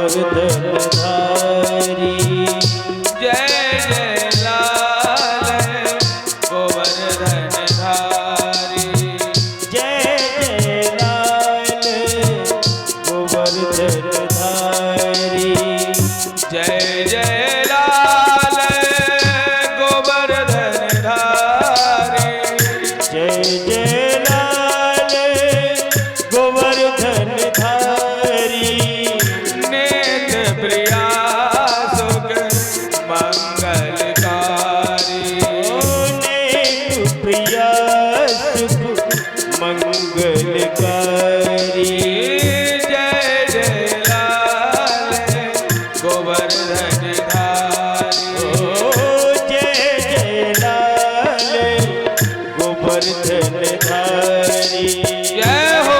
गोवर्धनधारी। जय जय लाल गोवर्धनधारी। जय जय लाल गोवर्धनधारी। जय जय लाल गोवर्धनधारी। जय जय लाल गोवर्धनधारी। नेत्र प्रिया सुख मंगलकारी। नेत्र प्रिया सुख मंगलकारी। जय जय लाल गोवर्धनधारी। जय जय लाल गोवर्धनधारी। जय हो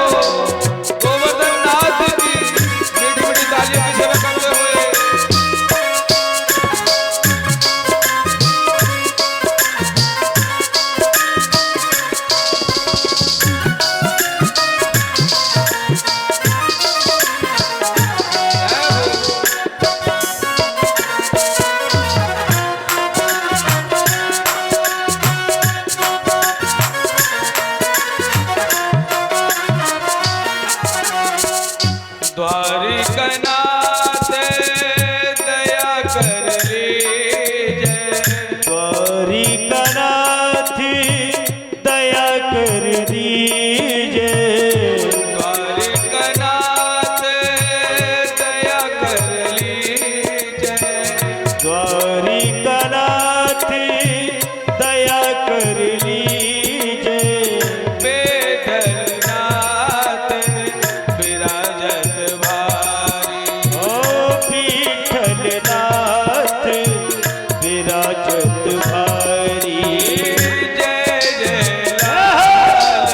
गोवर्धननाथ की मीठी मीठी तालियों की सेवा करते हुए। द्वारिकानाथ दया कर लीजिए। द्वारिकानाथ दया कर दीजिए। द्वारिकानाथ दया कर लीजिए। द्वारिकानाथ दया कर लीजिए। बेदलनाथ विराजत भारी। ओ विठलनाथ विराजत भारी। जय जय लाल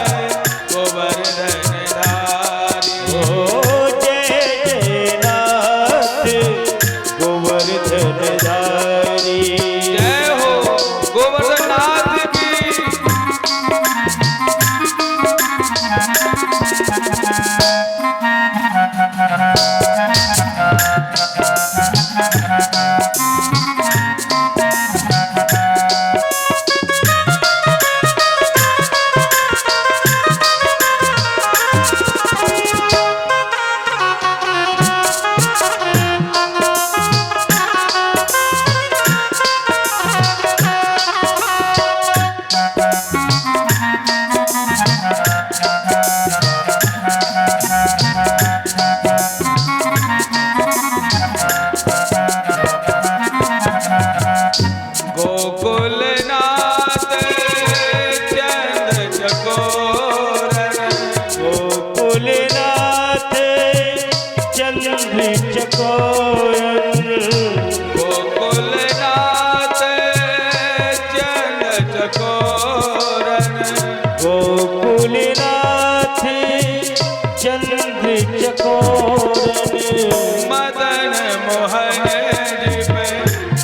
गोवर्धनधारी। ओ जय जय नाथ गोवर्धनधारी। जय हो गोवर्धननाथ की। गोकुलनाथ चंद्र चकोर। गोकुलनाथ चंद्र चकोर। गोकुलनाथ चंद्र चकोर। गोकुलनाथ चंद्र चकोर। मदन मोहन जी पे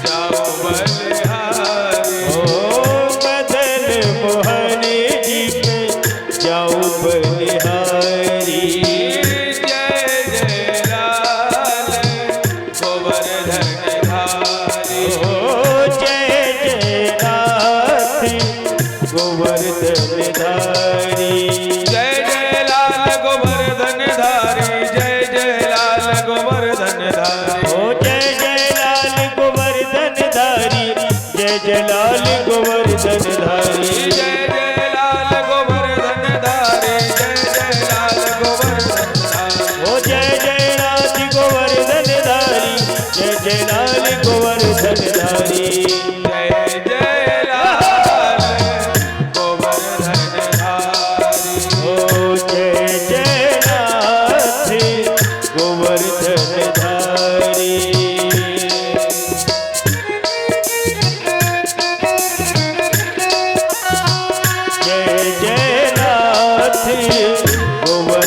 जाओ बलिहारी। ओ मदन मोहन जी पे जाओ बलिहारी। जय जय लाल गोवर्धनधारी। ओ जय जय नाथ गोवर्धनधारी। जय जय लाल गोवर्धनधारी। जय जय लाल गोवर्धनधारी। ओ जय जय लाल गोवर्धनधारी। जय जय लाल गोवर्धनधारी। जय जय लाल गोवर्धनधारी। जय जय लाल गोवर्धनधारी। ओ जय जय नाथ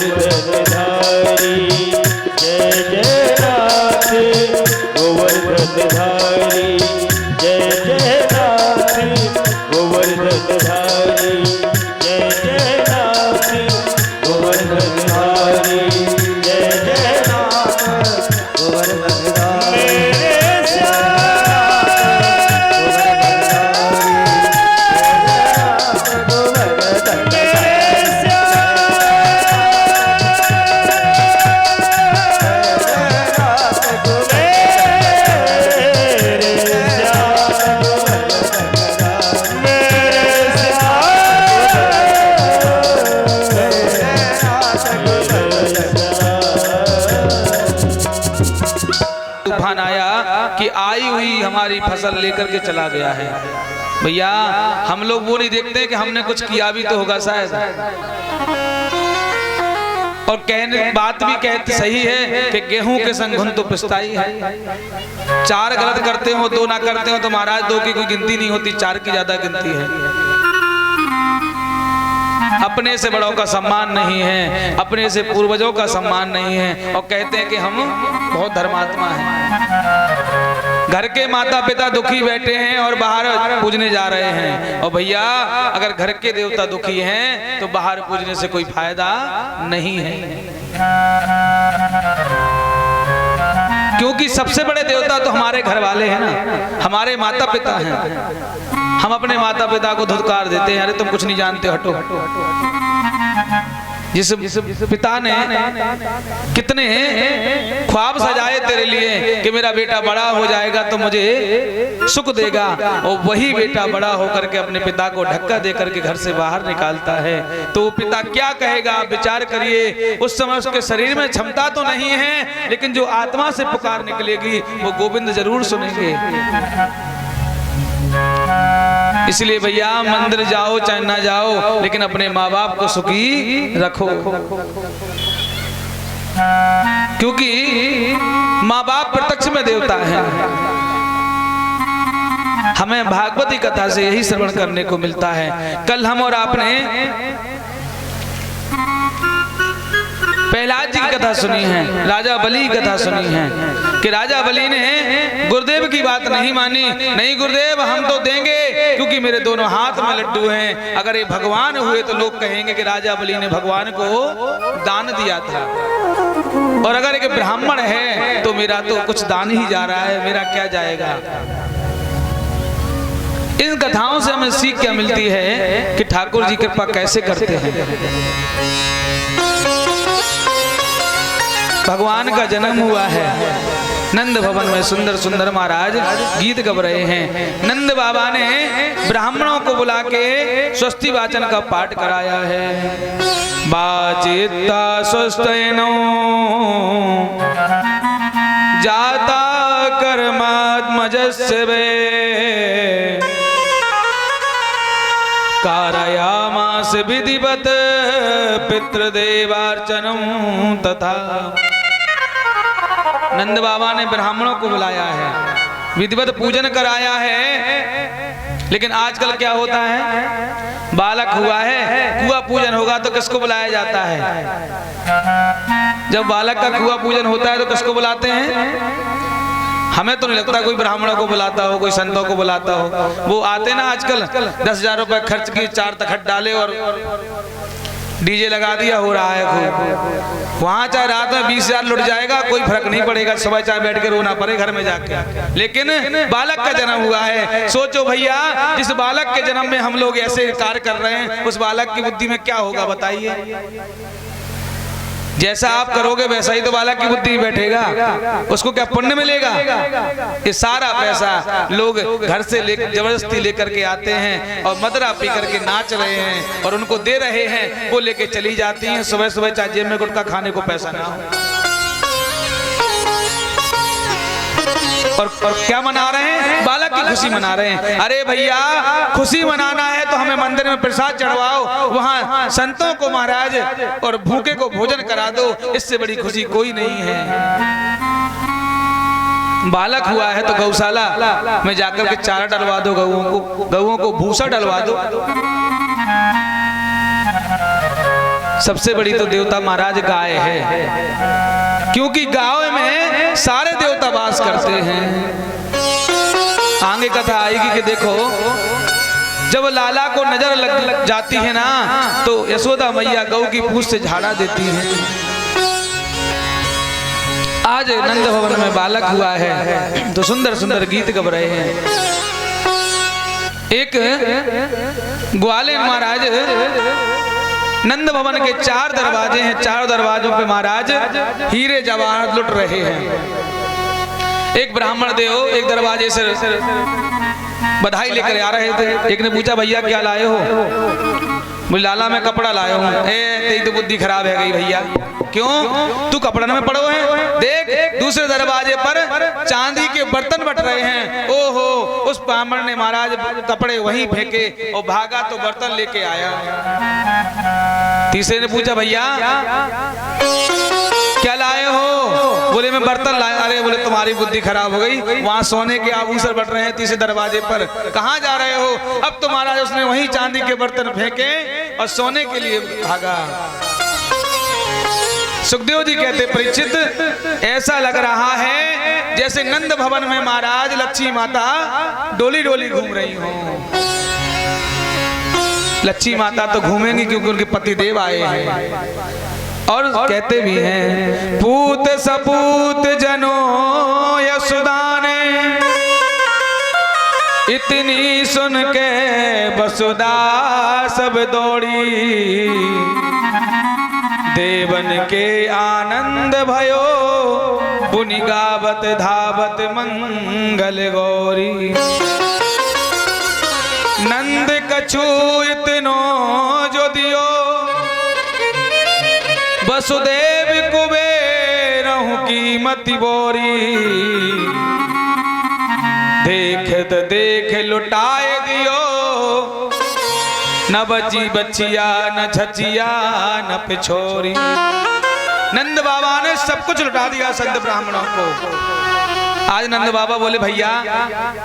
गोवर्धनधारी। जय जय लाल गोवर्धनधारी। जय जय लाल गोवर्धनधारी। ओ जय जय नाथ गोवर्धनधारी। तूफान आया कि आई हुई हमारी फसल लेकर के चला गया है। भैया हम लोग वो नहीं देखते कि हमने कुछ किया भी तो होगा शायद, और कहने बात भी कहते सही है कि गेहूं के संग घुन तो पिसताई है। चार गलत करते हो, दो ना करते हो तो महाराज दो की कोई गिनती नहीं होती, चार की ज्यादा गिनती है। अपने से बड़ों का सम्मान नहीं है, अपने से पूर्वजों का सम्मान नहीं है, और कहते हैं कि हम बहुत धर्मात्मा हैं। घर के माता पिता दुखी बैठे हैं और बाहर पूजने जा रहे हैं। और भैया अगर घर के देवता दुखी हैं तो बाहर पूजने से कोई फायदा नहीं है, क्योंकि सबसे बड़े देवता तो हमारे घर वाले हैं ना, हमारे माता पिता हैं। हम अपने माता पिता को धुतकार देते हैं, अरे तुम कुछ नहीं जानते, हटो हटो। जिस पिता ने कितने ख्वाब सजाए तेरे लिए कि मेरा बेटा बड़ा हो जाएगा तो मुझे सुख देगा, और वही बेटा बड़ा होकर के अपने पिता को धक्का दे करके घर से बाहर निकालता है, तो वो पिता क्या कहेगा आप विचार करिए। उस समय उसके शरीर में क्षमता तो नहीं है, लेकिन जो आत्मा से पुकार निकलेगी वो गोविंद जरूर सुनेंगे। इसलिए भैया मंदिर जाओ चाहे ना जाओ, लेकिन अपने माँ बाप को सुखी रखो, क्योंकि माँ बाप प्रत्यक्ष में देवता है। हमें भागवती कथा से यही श्रवण करने को मिलता है। कल हम और आपने प्रहलाद जी की कथा सुनी है, राजा बलि की कथा सुनी है कि राजा बलि ने गुरुदेव की बात नहीं मानी। नहीं गुरुदेव हम तो देंगे, क्योंकि मेरे दोनों हाथ में लड्डू हैं, अगर ये भगवान हुए तो लोग कहेंगे कि राजा बलि ने भगवान को दान दिया था, और अगर एक ब्राह्मण है तो मेरा तो कुछ दान ही जा रहा है, मेरा क्या जाएगा। इन कथाओं से हमें सीख क्या मिलती है कि ठाकुर जी कृपा कैसे करते हैं। भगवान का जन्म हुआ है नंद भवन में, सुंदर सुंदर महाराज गीत गा रहे हैं। नंद बाबा ने ब्राह्मणों को बुला के स्वस्ति वाचन का पाठ कराया है। बाचित्ता स्वस्तिनो जाता कर्मात्मजस्य वे कारयामास विधिवत पितृदेवार्चनम तथा। नंद बाबा ने ब्राह्मणों को बुलाया है, विधिवत पूजन कराया है। लेकिन आजकल क्या होता है, बालक हुआ है, कुआ पूजन होगा तो किसको बुलाया जाता है? जब बालक का कुआ पूजन होता है तो किसको बुलाते हैं? हमें तो नहीं लगता कोई ब्राह्मणों को बुलाता हो, कोई संतों को बुलाता हो। वो आते ना आजकल 10,000 रुपए खर्च की, 4 तखत डाले और डीजे लगा दिया, हो रहा है खूब। वहां चाहे रात में 20,000 लुट जाएगा, कोई फर्क नहीं पड़ेगा, सुबह चाहे बैठ के रोना पड़े घर में जाके। लेकिन बालक का जन्म हुआ है, सोचो भैया जिस बालक के जन्म में हम लोग ऐसे कार्य कर रहे हैं, उस बालक की बुद्धि में क्या होगा बताइए। जैसा आप करोगे वैसा ही तो बालक की बुद्धि बैठेगा, उसको क्या पुण्य मिलेगा? ये सारा पैसा लोग घर से जबरदस्ती लेकर के आते हैं और मदरा पी करके नाच रहे हैं और उनको दे रहे हैं, वो लेके चली जाती हैं। सुबह सुबह चाहे जेब में गुटखा खाने को पैसा ना हो, और क्या मना रहे हैं? बालक की खुशी मना रहे हैं। अरे भैया खुशी मनाना है तो हमें मंदिर में प्रसाद चढ़वाओ, वहां संतों को महाराज और भूखे को भोजन करा दो, इससे बड़ी खुशी कोई नहीं है। बालक हुआ है तो गौशाला में जाकर के चारा डलवा दो, गौओं को भूसा डलवा दो। सबसे बड़ी तो देवता महाराज गाय है, क्योंकि गाय में सारे देवता वास करते हैं। आगे कथा आएगी कि देखो जब लाला को नजर लग जाती है ना, तो यशोदा मैया गौ की पूंछ से झाड़ा देती है। आज नंद भवन में बालक हुआ है तो सुंदर सुंदर गीत गब रहे हैं। एक ग्वालियर महाराज, नंद भवन के 4 दरवाजे हैं, 4 दरवाजों पे महाराज हीरे जवाहर लुट रहे हैं। एक ब्राह्मण देव एक दरवाजे से बधाई लेकर आ रहे थे। एक ने पूछा भैया क्या लाए हो? बोले लाला मैं कपड़ा लाया हूँ। तेरी तो बुद्धि खराब है गई भैया, क्यों? तू कपड़ा में पड़ो है। देख दूसरे दरवाजे पर चांदी के बर्तन बट रहे हैं। ओहो, उस ब्राह्मण ने महाराज कपड़े वहीं फेंके और भागा तो बर्तन लेके आया। तीसरे ने पूछा भैया क्या लाए हो? बोले मैं बर्तन लाया। अरे बोले तुम्हारी बुद्धि खराब हो गई, वहां सोने के आभूषण बट रहे हैं तीसरे दरवाजे पर, कहाँ जा रहे हो? अब तो महाराज उसने वहीं चांदी के बर्तन फेंके और सोने के लिए भागा। सुखदेव जी कहते परीक्षित ऐसा लग रहा है जैसे नंद भवन में महाराज लक्ष्मी माता डोली डोली घूम रही हो। लक्ष्मी माता तो घूमेंगी क्योंकि उनके पति देव आए हैं। और कहते भी हैं पूत सपूत जनो यशोदा ने इतनी सुन के वसुदा सब दौड़ी, देवन के आनंद भयो पुनि गावत धावत मंगल गौरी। नंद कछु इतनो जो दियो वसुदेव कुबेरहु की मति बोरी, देखत देख लुटाए दियो न बची बचिया न छचिया न पिछोरी। नंद बाबा ने सब कुछ लुटा दिया संत ब्राह्मणों को। आज नंद बाबा बोले भैया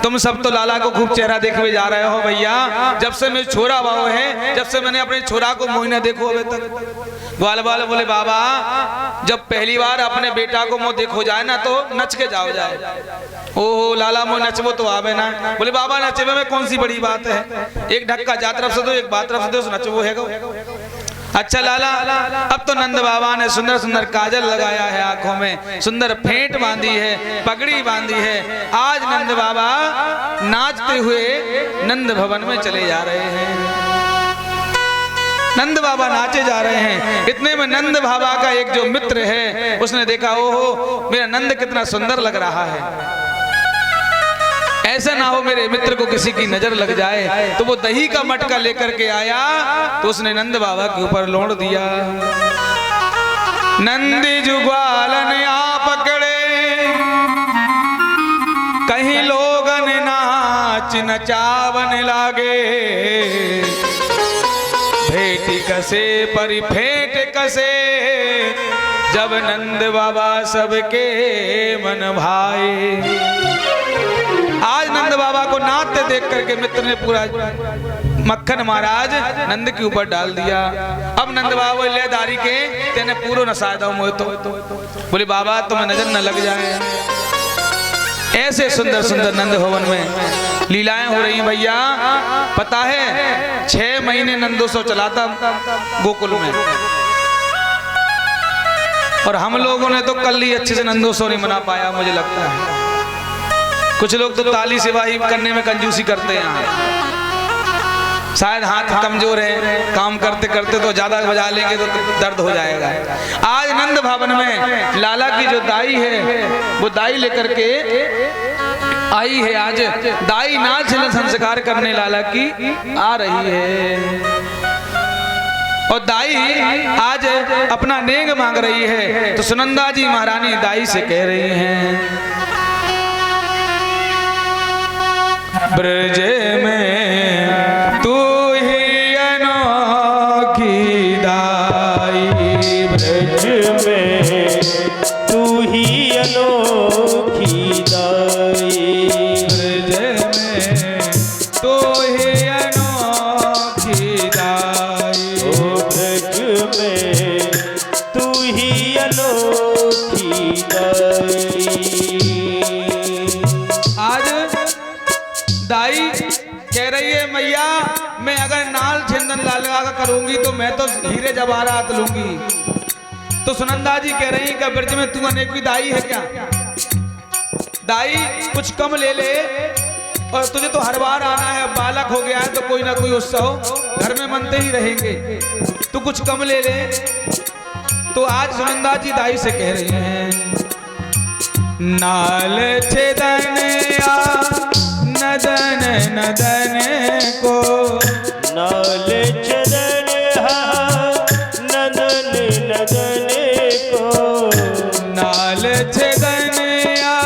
तुम सब तो लाला को खूब चेहरा देखने जा रहे हो भैया, जब से मैं छोरा बाबू है, जब से मैंने अपने छोरा को मुँह न देखो अभी तक। ग्वाल वाले बोले बाबा जब पहली बार अपने बेटा को मुँह देखो जाए ना तो नच के जाओ जाए। ओहो लाला मुँह नचबो तो आवे ना। बोले बाबा नचबे में कौन सी बड़ी बात है, एक ढक्का जा तरफ से दो एक बात तरफ से दो, नचबो है गो। अच्छा लाला, अब तो नंद बाबा ने सुंदर सुंदर काजल लगाया है आंखों में, सुंदर फेंट बांधी है, पगड़ी बांधी है। आज नंद बाबा नाचते हुए नंद भवन में चले जा रहे हैं। नंद बाबा नाचे जा रहे हैं। इतने में नंद बाबा का एक जो मित्र है उसने देखा ओहो मेरा नंद कितना सुंदर लग रहा है, ऐसा ना हो मेरे मित्र को किसी की नजर लग जाए। तो वो दही का मटका लेकर के आया तो उसने नंद बाबा के ऊपर लोड़ दिया। नंदी जुग्वालन आ पकड़े कहीं लोगन नाच नचावन लागे, भेटी कसे परि फेंट कसे जब नंद बाबा सबके मन भाए। आज नंद बाबा को नाचते देख करके मित्र ने पूरा मक्खन महाराज नंद के ऊपर डाल दिया। अब नंद बाबा ले दारी के तेने पूरो नसा दो मोह तो। बोले बाबा तुम्हें नजर न लग जाए। ऐसे सुंदर सुंदर नंद भवन में लीलाएं हो रही भैया। पता है 6 महीने नंदोत्सव चला था गोकुल में, और हम लोगों ने तो कल ही अच्छे से नंदोत्सव नहीं मना पाया मुझे लगता है। कुछ लोग तो ताली सिवाही करने में कंजूसी करते हैं, शायद हाथ कमजोर है, काम करते करते तो ज्यादा बजा लेंगे तो दर्द हो जाएगा। आज नंद भवन में लाला की जो दाई है वो दाई लेकर के आई है। आज दाई नाच संस्कार करने लाला की आ रही है, और दाई आज अपना नेग मांग रही है। तो सुनंदा जी महारानी दाई से कह रही हैं ब्रज में तू ही अनोखी दाई, ब्रज में तू ही अनोखी दाई, ब्रज में तू ही अनोखी दाई, ओ ब्रज में तू ही अनोखी दाई। आज दाई कह रही है मैया मैं अगर नाल चंदन लगा करूंगी तो मैं तो हीरे जवाहरात लूंगी, तो सुनंदा जी कह रही कि ब्रज में तू अनेक दाई है क्या? दाई कुछ कम ले ले, और तुझे तो हर बार आना है, बालक हो गया है तो कोई ना कोई उत्सव घर में मनते ही रहेंगे, तू कुछ कम ले ले। तो आज सुनंदा जी दाई से कह रही हैं, नाल छेदन या नदन नदन को, नाल छेदन नदन नदन को, नाल छेदन या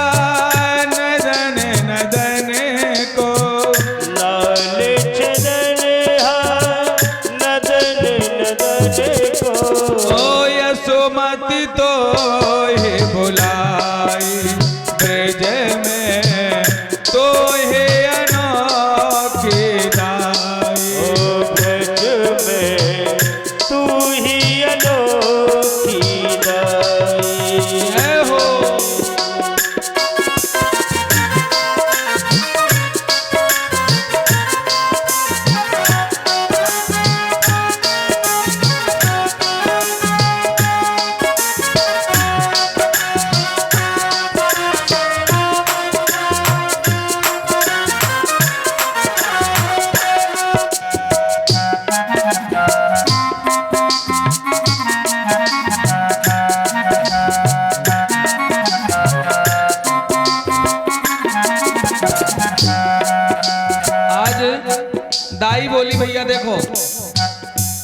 नदन नदन को, नाल छेदन नदन नदन को। ओ यशोमती तो हे बुलाई ब्रज में तो हे अनोखी दाई। ओ ब्रज में तू ही अनोखी दाई है हो। दाई बोली भैया देखो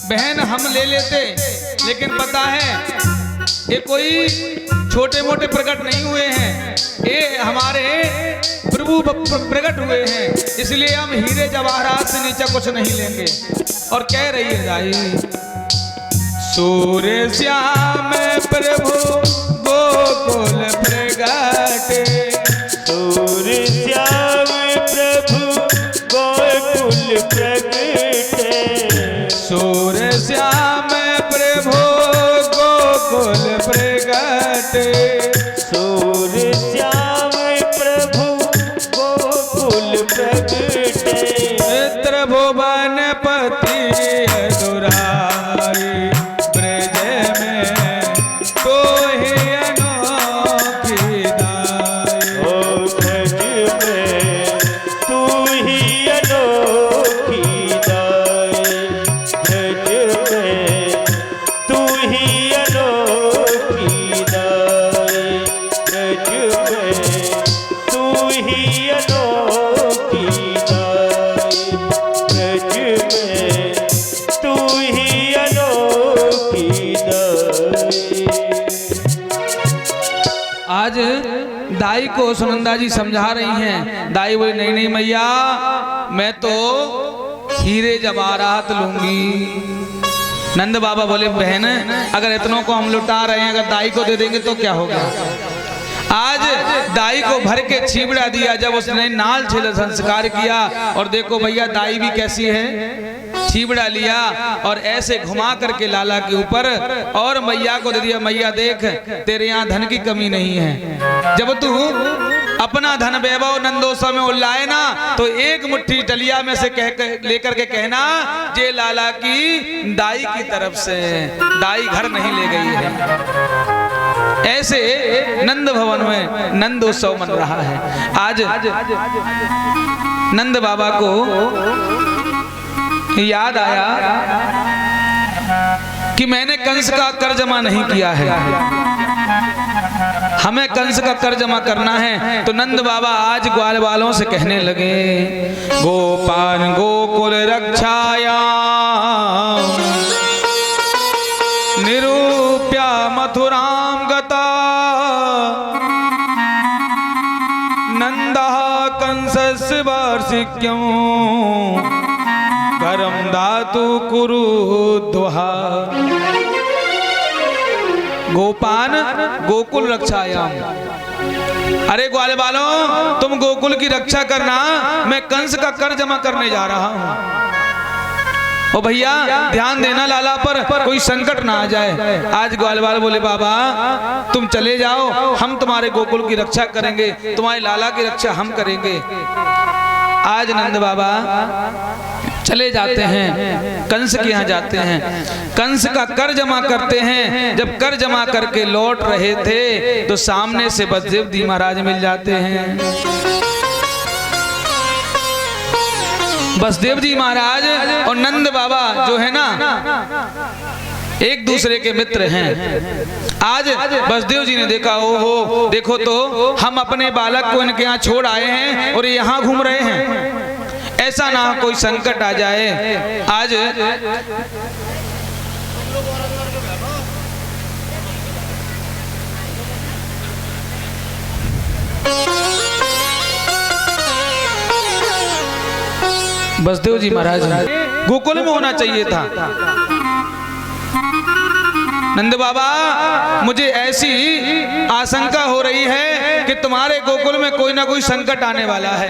बहन हम ले लेते, लेकिन पता है ये कोई छोटे मोटे प्रकट नहीं हुए हैं, ये हमारे प्रभु प्रकट हुए हैं, इसलिए हम हीरे जवाहरात से नीचे कुछ नहीं लेंगे। और कह रही है दाई, सूर्य श्याम प्रभु गोकुल प्रगटे, सूर्य श्याम प्रभु गोकुल प्रगटे, सूर्य श्याम प्रभु गोकुल प्रगटे, सूर्य श्याम प्रभु गोकुल प्रगटे, त्रिभुवन पति दुराई ब्रज में तो हे अनोखी दाई। ओ ब्रज में तू ही अनोखी दाई, ब्रज में तू ही अनोखी दाई, ब्रज में तू ही अनोखी दाई, ब्रज में तू ही अनोखी दाई। आज दाई को सुनंदा जी समझा रही हैं। दाई बोली नहीं नहीं मैया, मैं तो हीरे जवाहरात लूंगी। नंद बाबा बोले बहन अगर इतनों को हम लुटा रहे हैं, अगर दाई को दे देंगे तो क्या होगा। आज दाई को भर के छीबड़ा दिया, जब उसने नाल छेल संस्कार किया, और देखो भैया दाई भी कैसी है, छीबड़ा लिया और ऐसे घुमा करके लाला के ऊपर और मैया को दे दिया। मैया देख तेरे यहाँ धन की कमी नहीं है, जब तू अपना धन वैभव नंदोत्सव में उल्लाए ना, तो एक मुट्ठी डलिया में से लेकर के कहना जे लाला की दाई की तरफ से, दाई घर नहीं ले गई है। ऐसे नंद भवन में नंदोत्सव मन रहा है। आज नंद बाबा को याद आया कि मैंने कंस का कर जमा नहीं किया है, हमें कंस का कर जमा करना है। तो नंद बाबा आज ग्वाल वालों से कहने लगे, गोपान गोकुल रक्षाया निरूप्या मथुराम गता, नंदा कंस वार्षिक्यं करम धातु कुरु दुहा। गोपान गोकुल रक्षायाम, अरे ग्वाले वालों तुम गोकुल की रक्षा करना, मैं कंस का कर जमा करने जा रहा हूं। ओ भैया ध्यान देना लाला पर कोई संकट ना आ जाए। आज ग्वाल वाले बोले बाबा तुम चले जाओ, हम तुम्हारे गोकुल की रक्षा करेंगे, तुम्हारे लाला की रक्षा हम करेंगे। आज नंद बाबा चले जाते हैं, कंस के यहाँ जाते हैं, कंस का कर जमा करते हैं। जब कर जमा करके लौट रहे थे तो सामने से बसदेव जी महाराज मिल जाते हैं। बसदेव जी महाराज और नंद बाबा जो है ना एक दूसरे के मित्र हैं। आज बसदेव जी ने देखा, ओहो देखो तो हम अपने बालक को इनके यहाँ छोड़ आए हैं और ये यहाँ घूम रहे हैं, ऐसा ना कोई संकट आ जाए। आज बसदेव जी महाराज गोकुल में होना चाहिए था। नंद बाबा मुझे ऐसी आशंका हो रही है कि तुम्हारे गोकुल में कोई ना कोई संकट आने वाला है।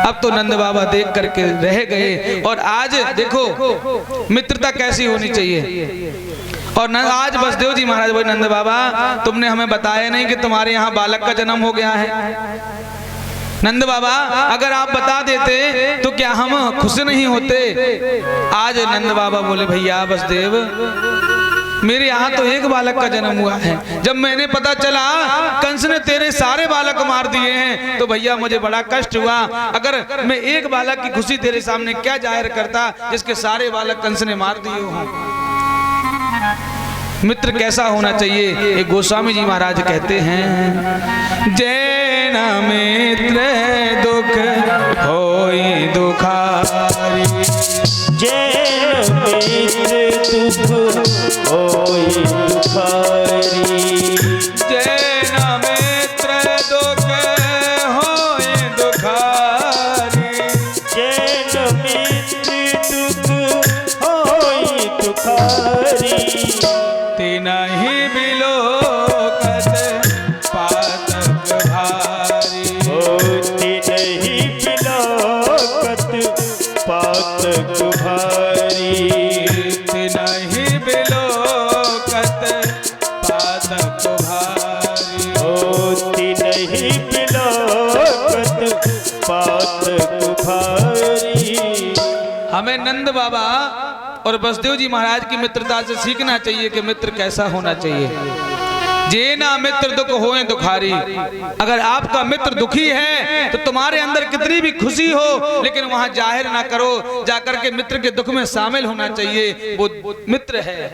अब तो नंद बाबा देख करके रह गए। और आज देखो मित्रता कैसी होनी चाहिए। और आज बसदेव जी महाराज बोले, नंद बाबा तुमने हमें बताया नहीं कि तुम्हारे यहाँ बालक का जन्म हो गया है। नंद बाबा अगर आप बता देते तो क्या हम खुश नहीं होते। आज नंद बाबा बोले, भैया बसदेव मेरे यहाँ तो एक बालक का जन्म हुआ है। जब मैंने पता चला कंस ने तेरे सारे बालक मार दिए हैं तो भैया मुझे बड़ा कष्ट हुआ। अगर मैं एक बालक की खुशी तेरे सामने क्या जाहिर करता जिसके सारे बालक कंस ने मार दिए हों। मित्र कैसा होना चाहिए। एक गोस्वामी जी महाराज कहते हैं, जैन मित्र दुख होई दुखारी, जैन मित्र दुख होई दुखारी, जैन मित्र दुख होई दुखारी, जैन मित्र दुख होई दुखारी, तिनहि बिलोकत पातक भारी, तिनहि बिलोकत पातक भारी, तिनहि बिलोकत पातक भारी, तिनहि बिलोकत पातक भारी। हमें नंद बाबा और बसदेव जी महाराज की मित्रता से सीखना चाहिए कि मित्र कैसा होना चाहिए। जे ना मित्र दुख होए दुखारी। अगर आपका मित्र दुखी है तो तुम्हारे अंदर कितनी भी खुशी हो लेकिन वहां जाहिर ना करो, जाकर के मित्र के दुख में शामिल होना चाहिए, वो मित्र है।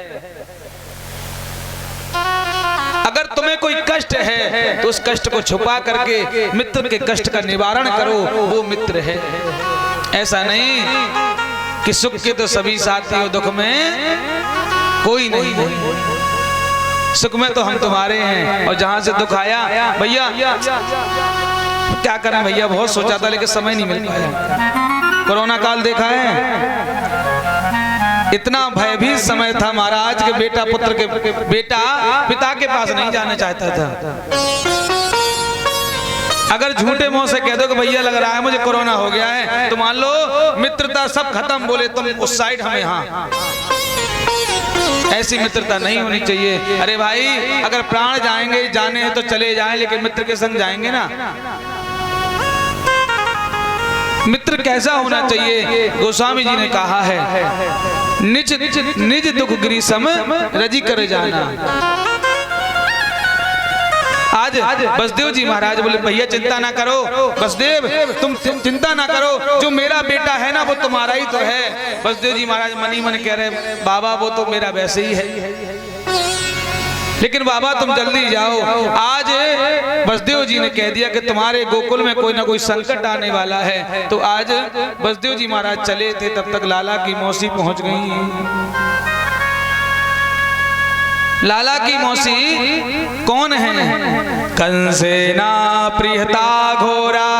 अगर तुम्हें कोई कष्ट है तो उस कष्ट को छुपा करके मित्र के कष्ट का निवारण करो, वो मित्र है। ऐसा नहीं कि सुख के तो सभी साथी हो, दुख में कोई नहीं है। सुख में तो हम तुम्हारे हैं और जहां से दुख आया भैया क्या करें भैया, बहुत सोचा था लेकिन समय नहीं मिल पाया। कोरोना काल देखा है, इतना भयभीत समय था महाराज के बेटा पुत्र के बेटा पिता के पास नहीं जाना चाहता था। अगर झूठे मुंह से कह दो कि भैया लग रहा है मुझे कोरोना हो गया है तो मान लो मित्रता सब खत्म, बोले तुम उस साइड हम यहाँ। ऐसी मित्रता नहीं होनी चाहिए। अरे भाई अगर प्राण जाएंगे जाने हैं तो चले जाएं, लेकिन मित्र के संग जाएंगे ना। मित्र कैसा होना चाहिए, गोस्वामी जी ने कहा है, निज दुख गिरी सम रजी कर जाना। आज बसदेव जी महाराज बोले, भैया चिंता ना करो, बसदेव तुम चिंता ना करो, जो मेरा बेटा है ना वो तुम्हारा ही तो है। बसदेव जी महाराज मनी मन कह रहे, बाबा वो तो मेरा वैसे ही है, लेकिन बाबा तुम जल्दी जाओ। आज बसदेव जी ने कह दिया कि तुम्हारे गोकुल में कोई ना कोई संकट आने वाला है। तो आज बसदेव जी महाराज चले थे, तब तक लाला की मौसी पहुंच गई। लाला की मौसी कौन है? कंसेना प्रियता घोरा,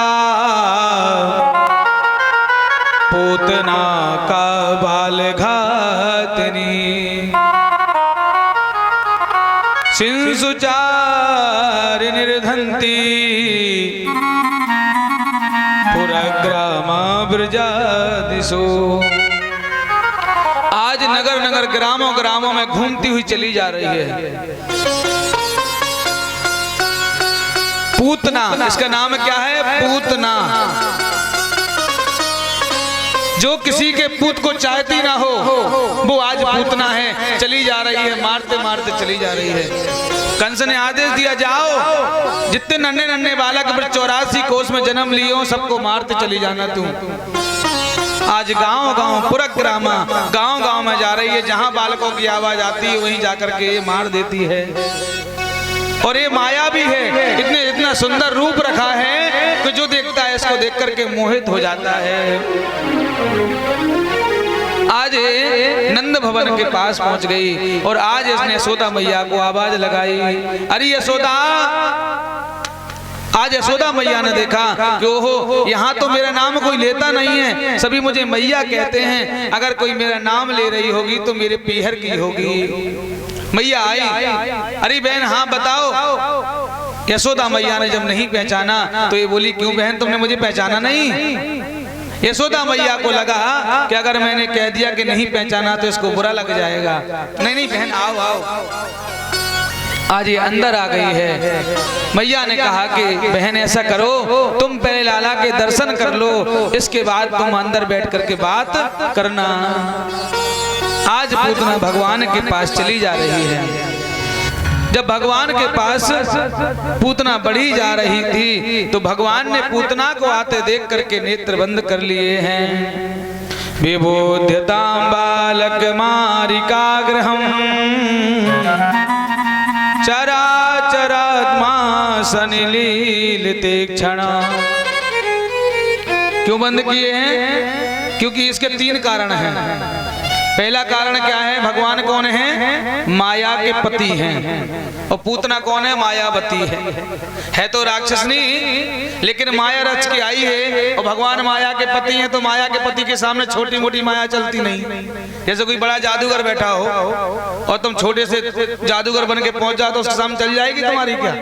पूतना का बाल घातनी, सिंसुचार निर्धंती, पुरग्रामा ब्रजादिशो। आज नगर नगर ग्रामों ग्रामों में घूमती हुई चली जा रही है पूतना। इसका नाम क्या है? पूतना। जो किसी के पूत को चाहती ना हो वो आज पूतना है, चली जा रही है, मारते मारते चली जा रही है। कंस ने आदेश दिया, जाओ जितने नन्हे नन्हे बालक 84 कोस में जन्म लिए हो सबको मारते चली जाना तू। आज गांव गांव पुरग्रामा गांव गांव में जा रही है, जहां बालकों की आवाज आती है वहीं जाकर के ये मार देती है। और ये माया भी है, इतना सुंदर रूप रखा है कि जो देखता है इसको देख करके मोहित हो जाता है। आज नंद भवन के पास पहुंच गई और आज इसने यशोदा मैया को आवाज लगाई, अरे यशोदा। आज यशोदा मैया ने देखा कि ओहो, यहाँ तो मेरा नाम कोई लेता नहीं है, सभी मुझे मैया कहते हैं, अगर कोई मेरा नाम ले रही होगी तो मेरे पीहर की होगी। मैया आई, अरे बहन हाँ बताओ। यशोदा मैया ने जब नहीं पहचाना तो ये बोली, क्यों बहन तुमने मुझे पहचाना नहीं? यशोदा मैया को लगा कि अगर मैंने कह दिया कि नहीं पहचाना तो इसको बुरा लग जाएगा। नहीं नहीं बहन आओ आओ। आज ये अंदर आ गई है। मैया ने कहा कि बहन ऐसा करो, तुम पहले लाला के दर्शन कर लो, इसके बाद तुम अंदर बैठ करके बात करना। आज पूतना भगवान के पास चली जा रही है। जब भगवान के पास पूतना बढ़ी जा रही थी तो भगवान ने पूतना को आते देख करके नेत्र बंद कर लिए हैं। विबोध्यतां बालक मारिकाग्रहम् चराचरात्मा सनिलीलते क्षण। क्यों बंद किए हैं? क्योंकि इसके 3 कारण हैं। पहला कारण क्या है? भगवान कौन है? माया के पति हैं। और पूतना कौन है? मायावती है तो राक्षसनी, लेकिन माया रच के आई है। और भगवान माया के पति हैं तो माया के पति के सामने छोटी मोटी माया चलती नहीं। जैसे कोई बड़ा जादूगर बैठा हो और तुम छोटे से जादूगर बन के पहुंच जाओ तो उसके सामने चल जाएगी तुम्हारी क्या?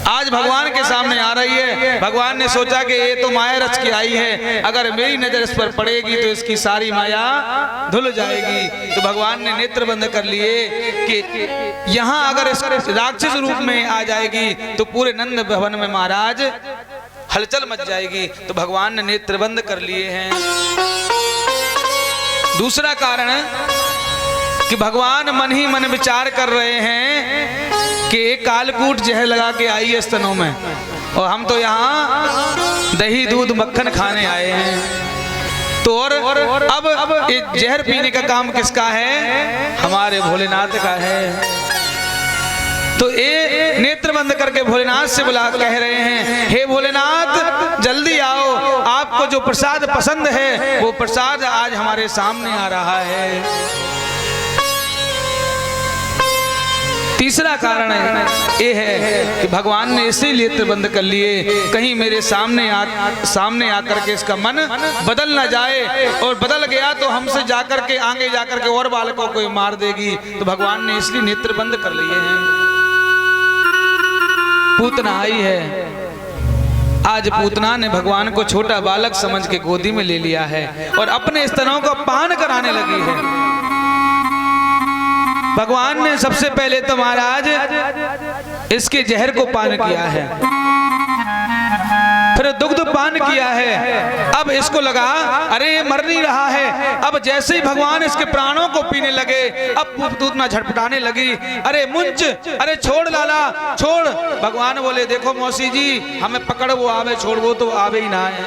आज भगवान के सामने आ रही है। भगवान ने सोचा कि ये तो माया रच के आई है, अगर मेरी नजर इस पर पड़ेगी तो इसकी सारी माया धुल जाएगी। तो भगवान ने नेत्र बंद कर लिए कि यहाँ अगर इस राक्षस रूप में आ जाएगी तो पूरे नंद भवन में महाराज हलचल मच जाएगी। तो भगवान ने नेत्र बंद कर लिए हैं। दूसरा कारण कि भगवान मन ही मन विचार कर रहे हैं कि एक कालकूट जहर लगा के आई है स्तनों में, और हम तो यहाँ दही दूध मक्खन खाने आए हैं। तो और अब ये जहर पीने का काम किसका है? हमारे भोलेनाथ का है। तो ये नेत्र बंद करके भोलेनाथ से बुला कह रहे हैं, हे भोलेनाथ जल्दी आओ, आपको जो प्रसाद पसंद है वो प्रसाद आज हमारे सामने आ रहा है। तीसरा कारण ये है कि भगवान ने इसीलिए नेत्र बंद कर लिए कहीं मेरे सामने आकर के इसका मन बदल ना जाए, और बदल गया तो हमसे जाकर के आगे जाकर के और बालकों को मार देगी। तो भगवान ने इसलिए नेत्र बंद कर लिए हैं। पूतना आई है। आज पूतना ने भगवान को छोटा बालक समझ के गोदी में ले लिया है और अपने स्तनों को पान कराने लगी है। भगवान ने सबसे पहले तो महाराज इसके जहर को पान किया है, फिर दुग्ध पान किया है। अब इसको लगा अरे ये मर नहीं रहा है। अब जैसे ही भगवान इसके प्राणों को पीने लगे, अब पूतना झटपटाने लगी, अरे मुंच, अरे छोड़ लाला छोड़। भगवान बोले देखो मौसी जी, हमें पकड़ वो आवे, छोड़ वो तो आवे ही ना है।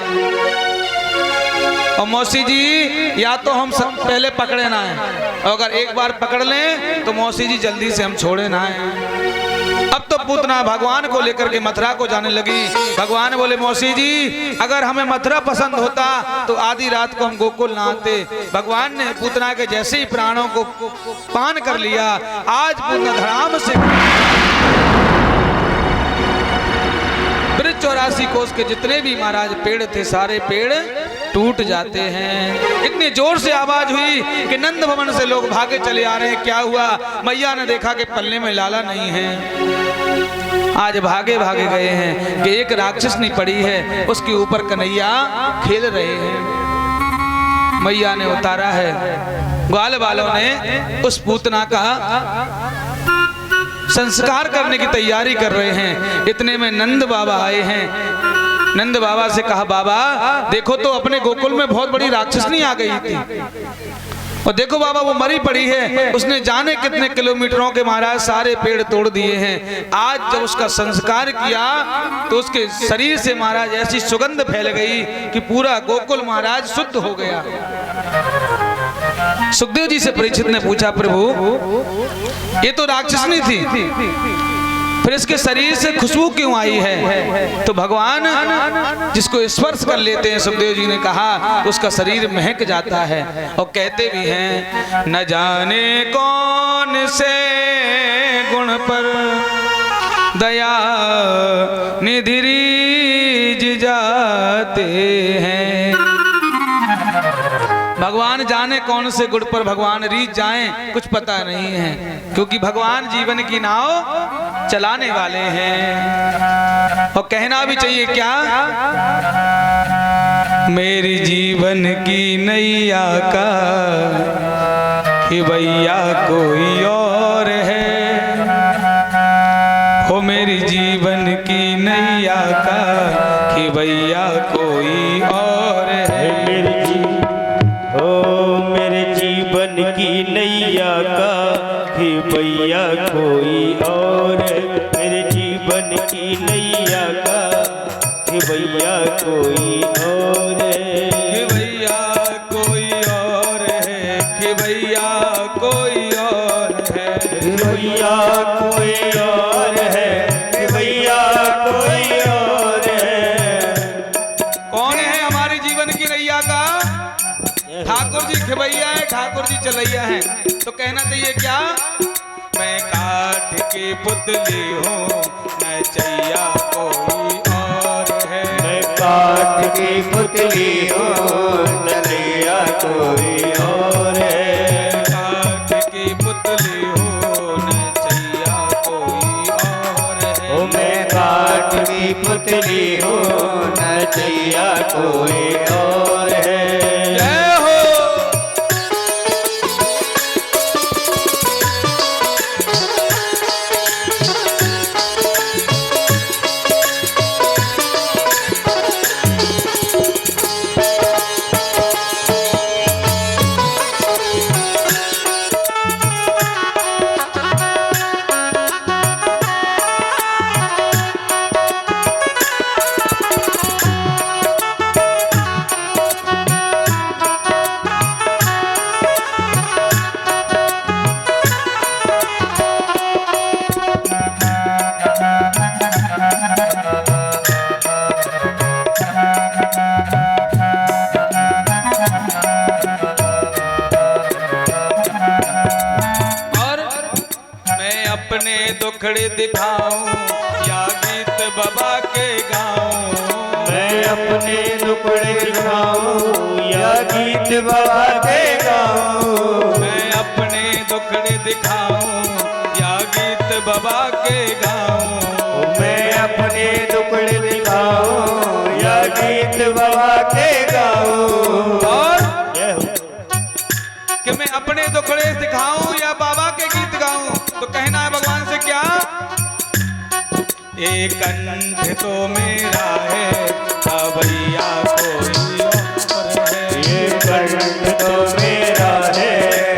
और मौसी जी या तो हम सब पहले पकड़े ना है, और अगर एक बार पकड़ लें तो मौसी जी जल्दी से हम छोड़े ना है। अब तो पूतना भगवान को लेकर के मथुरा को जाने लगी। भगवान बोले मौसी जी अगर हमें मथुरा पसंद होता तो आधी रात को हम गोकुल ना आते। भगवान ने पूतना के जैसे ही प्राणों को पान कर लिया, आज पूतना धड़ाम से 84 कोस के जितने भी महाराज पेड़ थे सारे पेड़ टूट जाते हैं। इतनी जोर से आवाज हुई कि नंद भवन से लोग भागे चले आ रहे हैं। क्या हुआ? मैया ने देखा कि पल्ले में लाला नहीं है। आज भागे भागे गए हैं कि एक राक्षसनी पड़ी है, उसके ऊपर कन्हैया खेल रहे हैं। मैया ने उतारा है। ग्वाल वालों ने उस पूतना का संस्कार करने की तैयारी कर रहे हैं। इतने में नंद बाबा आए हैं। नंद बाबा से कहा, बाबा देखो तो अपने गोकुल में बहुत बड़ी राक्षसनी आ गई थी, और देखो बाबा वो मरी पड़ी है, उसने जाने कितने किलोमीटरों के महाराज सारे पेड़ तोड़ दिए हैं। आज जब उसका संस्कार किया तो उसके शरीर से महाराज ऐसी सुगंध फैल गई कि पूरा गोकुल महाराज शुद्ध हो गया। सुखदेव जी से परीक्षित ने पूछा, प्रभु ये तो राक्षसनी थी, फिर इसके शरीर से खुशबू क्यों आई है? तो भगवान जिसको स्पर्श कर लेते हैं, सुखदेव जी ने कहा, उसका शरीर महक जाता है। और कहते भी हैं, न जाने कौन से गुण पर दया निधि रीझ जाते हैं। भगवान जाने कौन से गुण पर भगवान रीझ जाएं, कुछ पता नहीं है, क्योंकि भगवान जीवन की नाव चलाने वाले हैं। और कहना भी चाहिए क्या, मेरी जीवन की नैया का खिवैया कोई और है, हो मेरी जीवन की नैया का खिवैया कोई और है। मेरे जीवन की नैया का खिवैया कोई और है, मेरे जीवन की नैया का खिवैया कोई और है, खिवैया कोई और है, खिवैया कोई और है, खिवैया कोई और है, खिवैया कोई और है। कौन है हमारे जीवन की नैया का? ठाकुर जी खिवैया है, ठाकुर जी चलैया है। तो कहना चाहिए क्या, मैं काठ की पुतली हूँ, नचैया कोई और है, मैं काठ की पुतली हूँ, नचैया कोई और है, काठ की पुतली हूँ, नचैया कोई और है, ओ मैं काठ की पुतली हूँ, नचैया कोई और है। अपने दुखड़े दिखाऊं या गीत बाबा के गाऊं, मैं अपने दुखड़े दिखाऊं या गीत बाबा के गाऊं, मैं अपने दुखड़े दिखाऊं या गीत बाबा के गाऊं, मैं अपने दुखड़े दिखाऊं या गीत बाबा के गाऊं। और कि मैं अपने दुखड़े दिखाऊं या बाबा के गीत गाऊं, तो कहना है भगवान से क्या, एक कंठ तो मेरा है, खवैया कोई और है, ये कंठ तो मेरा है,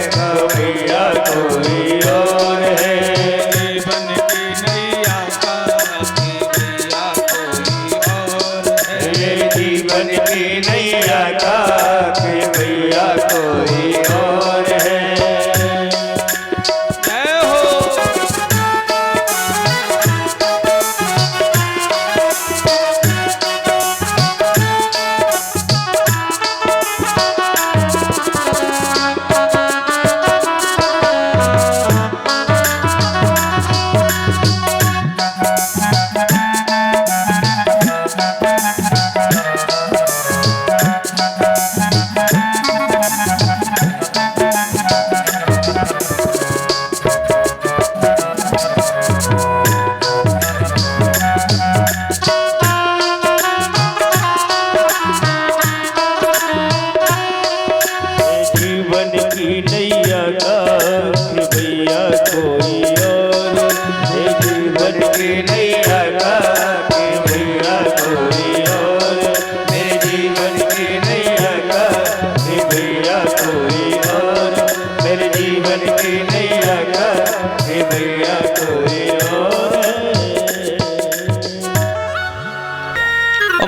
खवैया कोई और है, जीवन की नैया का खवैया कोई और है, ये जीवन की नैया का खवैया कोई और है। जय हो।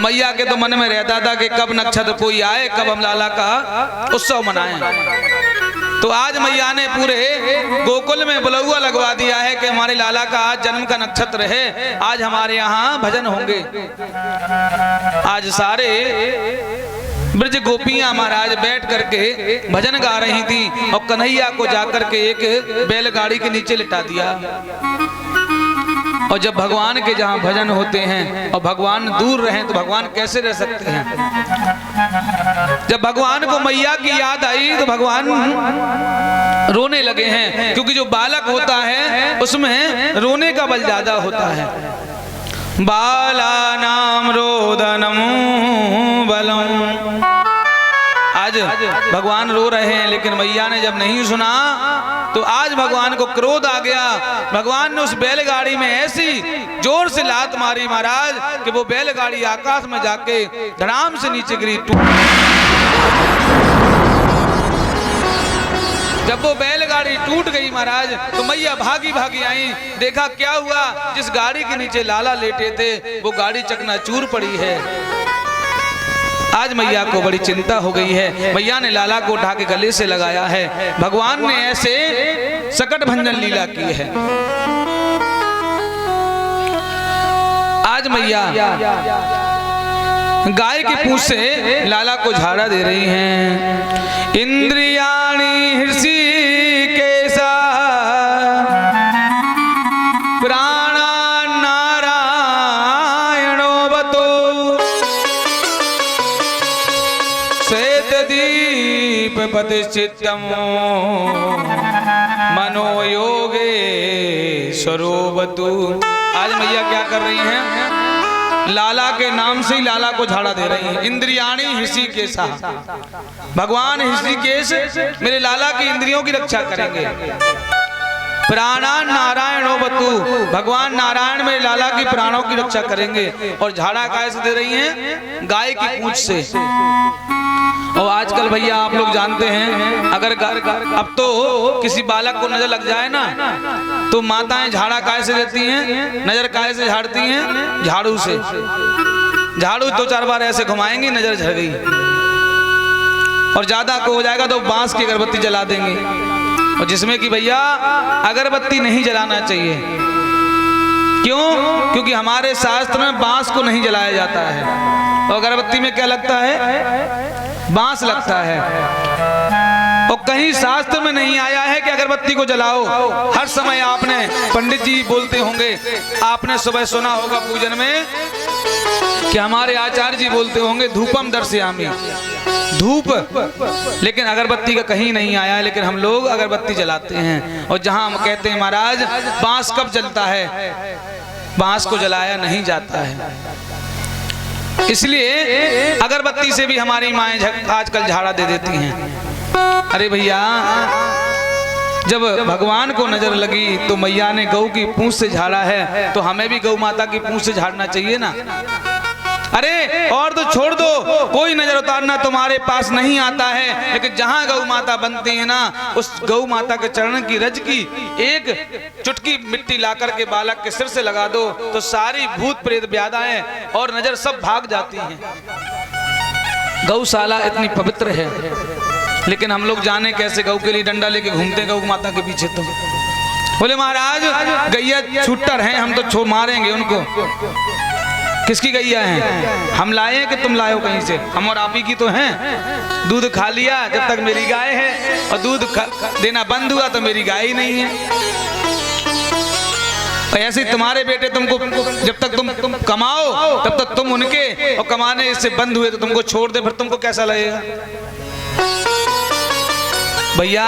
मैया के तो मन में रहता था कि कब नक्षत्र कोई आए, कब हम लाला का उत्सव मनाएं। तो आज मैया ने पूरे गोकुल में बुलौआ लगवा दिया है कि हमारे लाला का आज जन्म का नक्षत्र है, आज हमारे यहाँ भजन होंगे। आज सारे ब्रज गोपियां महाराज बैठ करके भजन गा रही थी और कन्हैया को जाकर के एक बैलगाड़ी के नीचे लिटा दिया। और जब भगवान के जहां भजन होते हैं और भगवान दूर रहे तो भगवान कैसे रह सकते हैं। जब भगवान को मैया की याद आई तो भगवान रोने लगे हैं, क्योंकि जो बालक होता है उसमें रोने का बल ज्यादा होता है। बालानाम रोदनम बलम। आज भगवान रो रहे हैं, लेकिन मैया ने जब नहीं सुना तो आज भगवान को क्रोध आ गया। भगवान ने उस बैलगाड़ी में ऐसी जोर से लात मारी महाराज कि वो बैलगाड़ी आकाश में जाके धड़ाम से नीचे गिरी। जब वो बैलगाड़ी टूट गई महाराज तो मैया भागी भागी आई, देखा क्या हुआ, जिस गाड़ी के नीचे लाला लेटे थे वो गाड़ी चकनाचूर पड़ी है। आज मैया को बड़ी चिंता हो गई है। मैया ने लाला को उठा के गले से लगाया है। भगवान ने ऐसे सकट भंजन लीला की है। आज मैया गाय की पूंछ से लाला को झाड़ा दे रही हैं। इंद्रियाणि हृषिकेशा प्राणा नारायणो बतो श्वेतदीप प्रतिष्ठितम् मनोयोगे स्वरूपतु। आज मैया क्या कर रही हैं, लाला के नाम से ही लाला को झाड़ा दे रही है। इंद्रियाणी हृषिकेशा, भगवान हृषिकेश मेरे लाला की इंद्रियों की रक्षा करेंगे। प्राणा नारायणो बतु, भगवान नारायण मेरे लाला की प्राणों की रक्षा करेंगे। और झाड़ा कैसे दे रही हैं, गाय की पूंछ से। और आजकल भैया आप लोग जानते हैं, अगर अब तो किसी बालक को नजर लग जाए ना तो माताएं झाड़ा कैसे देती हैं, नजर कैसे झाड़ती हैं, झाड़ू से। झाड़ू 2-4 बार ऐसे घुमाएंगे, नजर झड़ गई। और ज्यादा को हो जाएगा तो बांस की अगरबत्ती जला देंगे, और जिसमें कि भैया अगरबत्ती नहीं जलाना चाहिए। क्यों? क्योंकि हमारे शास्त्र में बांस को नहीं जलाया जाता है। और अगरबत्ती में क्या लगता है, बांस लगता है। और कहीं शास्त्र में नहीं आया है कि अगरबत्ती को जलाओ। हर समय आपने, पंडित जी बोलते होंगे, आपने सुबह सुना होगा पूजन में कि हमारे आचार्य जी बोलते होंगे धूपम दर्शयामि, धूप। लेकिन अगरबत्ती का कहीं नहीं आया है, लेकिन हम लोग अगरबत्ती जलाते हैं। और जहां हम कहते हैं महाराज बांस कब जलता है, बांस को जलाया नहीं जाता है। इसलिए अगरबत्ती से भी हमारी माएं आजकल झाड़ा दे देती हैं। अरे भैया, जब भगवान को नजर लगी तो मैया ने गौ की पूंछ से झाड़ा है, तो हमें भी गौ माता की पूंछ से झाड़ना चाहिए ना। अरे और तो छोड़ दो, कोई नजर उतारना तुम्हारे पास नहीं आता है, लेकिन जहां गौ माता बनती है ना, उस गौ माता के चरण की रज की एक चुटकी मिट्टी लाकर के बालक के सिर से लगा दो तो सारी भूत प्रेत व्याधाएं और नजर सब भाग जाती हैं। गौशाला इतनी पवित्र है, लेकिन हम लोग जाने कैसे गौ के लिए डंडा लेके घूमते गौ माता के पीछे। तो बोले महाराज गैया छूटर हैं, हम तो मारेंगे उनको। किसकी गैया हैं, हम लाए हैं कि तुम लाए हो कहीं से? हम और आप ही की तो हैं। दूध खा लिया जब तक मेरी गाय है, और दूध देना बंद हुआ तो मेरी गाय ही नहीं है। ऐसे तुम्हारे बेटे तुमको, जब तक तुम कमाओ तब तक तुम उनके, और कमाने से बंद हुए तो तुमको छोड़ दे, फिर तुमको कैसा लगेगा? भैया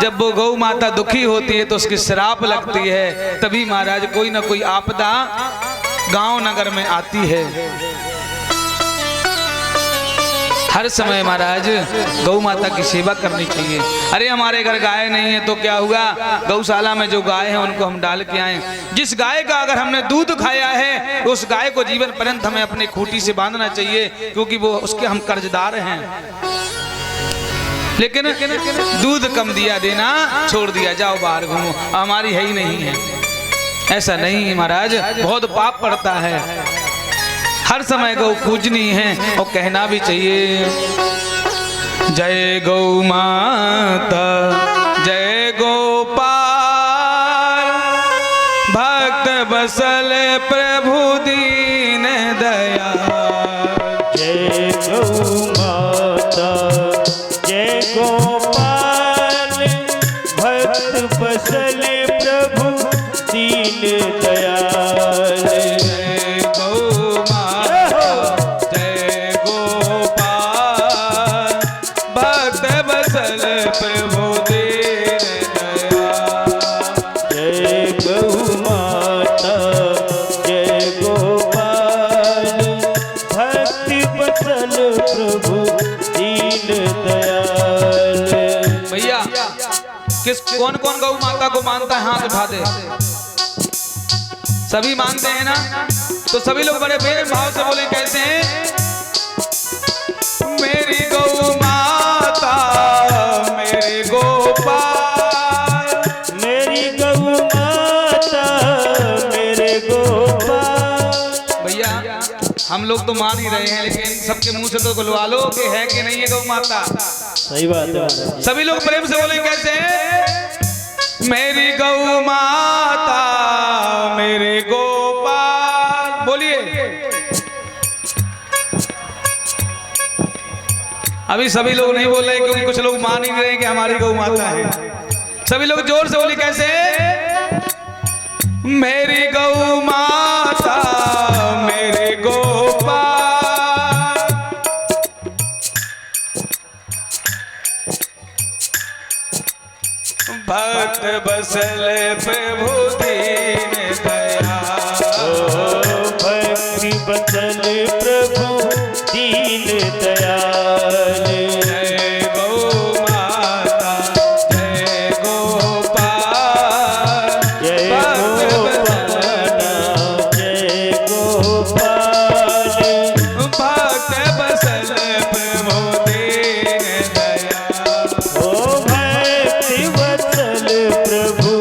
जब वो गौ माता दुखी होती है तो उसकी श्राप लगती है, तभी महाराज कोई ना कोई आपदा गांव नगर में आती है। हर समय महाराज गौ माता की सेवा करनी चाहिए। अरे हमारे घर गाय नहीं है तो क्या हुआ, गौशाला में जो गाय है उनको हम डाल के आए। जिस गाय का अगर हमने दूध खाया है उस गाय को जीवन पर्यंत हमें अपनी खूंटी से बांधना चाहिए, क्योंकि वो उसके हम कर्जदार हैं। लेकिन दूध कम दिया, देना छोड़ दिया, जाओ बाहर घूमो, हमारी है ही नहीं है। ऐसा नहीं महाराज, बहुत पाप पड़ता है। हर समय गौ पूजनी है और कहना भी चाहिए। जय गौ माता जय गोपाल, भक्त बसल प्रभु दीन दयाल। जय गौ माता जय गोपाल, भक्त बसल प्रभु दीन दयाल। जय गौ माता जय गोपाल, भक्त बसल प्रभु दीन दयाल। जय गौ माता जय गोपाल, भक्ति बसल प्रभु दीन दयाल। भैया किस कौन कौन गौ माता को मानता है? हाथ उठा दे। सभी मानते हैं ना? तो सभी लोग बड़े प्रेम भाव से बोले, कैसे हैं? मेरी गौ माता मेरे गोपाल, मेरी गौ माता मेरे गोपाल। भैया हम लोग तो मान ही रहे हैं, लेकिन सबके मुंह से तो बुलवा लो कि है कि नहीं है गौ माता। सही बात है। सभी लोग प्रेम से बोले, कैसे? मेरी गौ माता मेरे गोपाल। बोलिए। अभी सभी लोग नहीं बोल रहे क्योंकि कुछ लोग मान ही नहीं रहे कि हमारी गौ माता है। सभी लोग जोर से बोलिए, कैसे? मेरी गौ माता मेरे गोपाल, भक्त बसल प्रभु दीन दयाल। भक्ति बसल प्रभु दीन दयाल। जय गौ माता जय गोपाल, जय गोपाल जय गोपाल, भक्त बसल प्रभु दीन दयाल। ओ भक्ति बसल प्रभु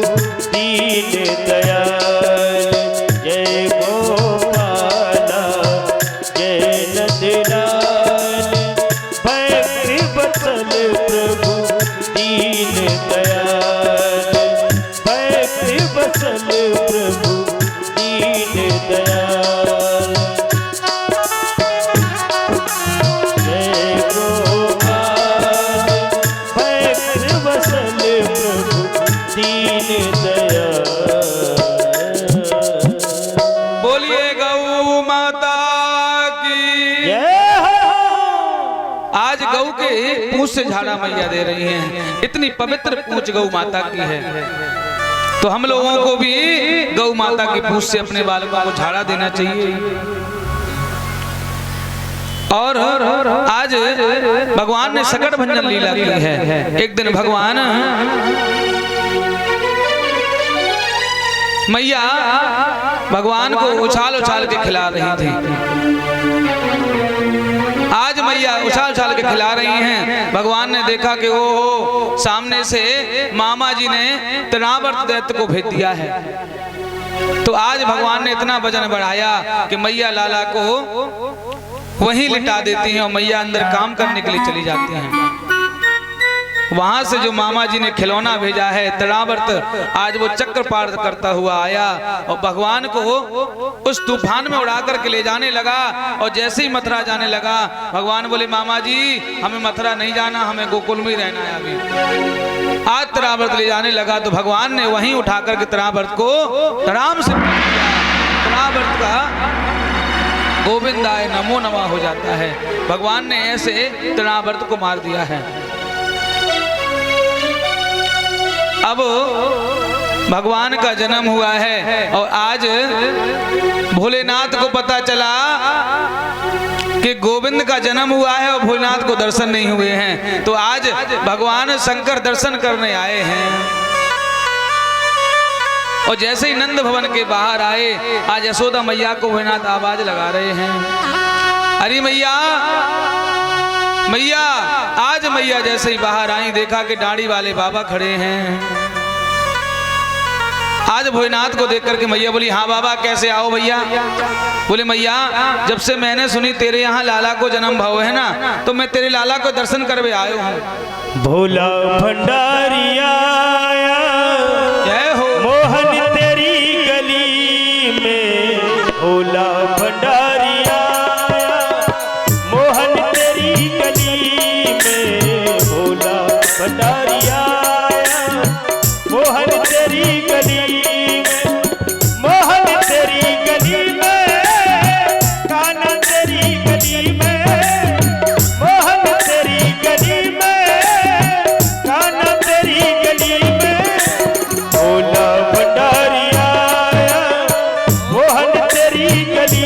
दीन दयाल। जय गोपाल जय नंदलाल, भक्ति बसल प्रभु दीन दयाल। भक्ति बसल प्रभु दीन दयाल। जय गोपाल भक्त बसल प्रभु दीन दयाल। बोलिए गौ माता की। जय हो। आज गौ के पूंछ से झाड़ा मैया दे रही हैं। इतनी पवित्र पूंछ गौ माता की है, तो हम लोगों को भी गौ माता की पूंछ से अपने बालकों को झाड़ा देना चाहिए। और आज भगवान ने सकट भंजन लीला की है। एक दिन भगवान मैया भगवान को उछाल उछाल के खिला रही थी। आज मैया उछाल उछाल के खिला रही हैं। भगवान ने देखा कि वो सामने से मामा जी ने तृणावर्त दैत्य को भेज दिया है। तो आज भगवान ने इतना वजन बढ़ाया कि मैया लाला को वहीं लिटा देती हैं और मैया अंदर काम करने के लिए चली जाती हैं। वहां से जो मामा जी ने खिलौना भेजा है तृणावर्त, आज वो चक्र पार करता हुआ आया और भगवान को उस तूफान में उड़ा करके ले जाने लगा। और जैसे ही मथुरा जाने लगा, भगवान बोले, मामा जी हमें मथुरा नहीं जाना, हमें गोकुल में ही रहना है अभी। आज तृणावर्त ले जाने लगा तो भगवान ने वहीं उठा करके तृणावर्त को तड़ाम से तृणावर्त का गोविंदाय नमो नमः हो जाता है। भगवान ने ऐसे तृणावर्त को मार दिया है। अब भगवान का जन्म हुआ है और आज भोलेनाथ को पता चला कि गोविंद का जन्म हुआ है और भोलेनाथ को दर्शन नहीं हुए हैं। तो आज भगवान शंकर दर्शन करने आए हैं। और जैसे ही नंद भवन के बाहर आए, आज यशोदा मैया को भोलेनाथ आवाज लगा रहे हैं, अरे मैया मैया। आज मैया जैसे ही बाहर आई, देखा कि दाढ़ी वाले बाबा खड़े हैं। आज भोलेनाथ को देख करके मैया बोली हाँ बाबा कैसे आओ भैया। बोले मैया जब से मैंने सुनी तेरे यहाँ लाला को जन्म भाव है ना, तो मैं तेरे लाला को दर्शन करवे आयो हूँ। भोला भंडारी आया, जय हो। मोहन तेरी गली में, भोला भंडारी आया, मोहन तेरी गली में, भोला भंडारी आया, मोहन तेरी गली में, मोहन तेरी गली में, कान्हा तेरी गली में, मोहन तेरी गली में, कान्हा तेरी गली में, भोला भंडारी आया, मोहन तेरी गली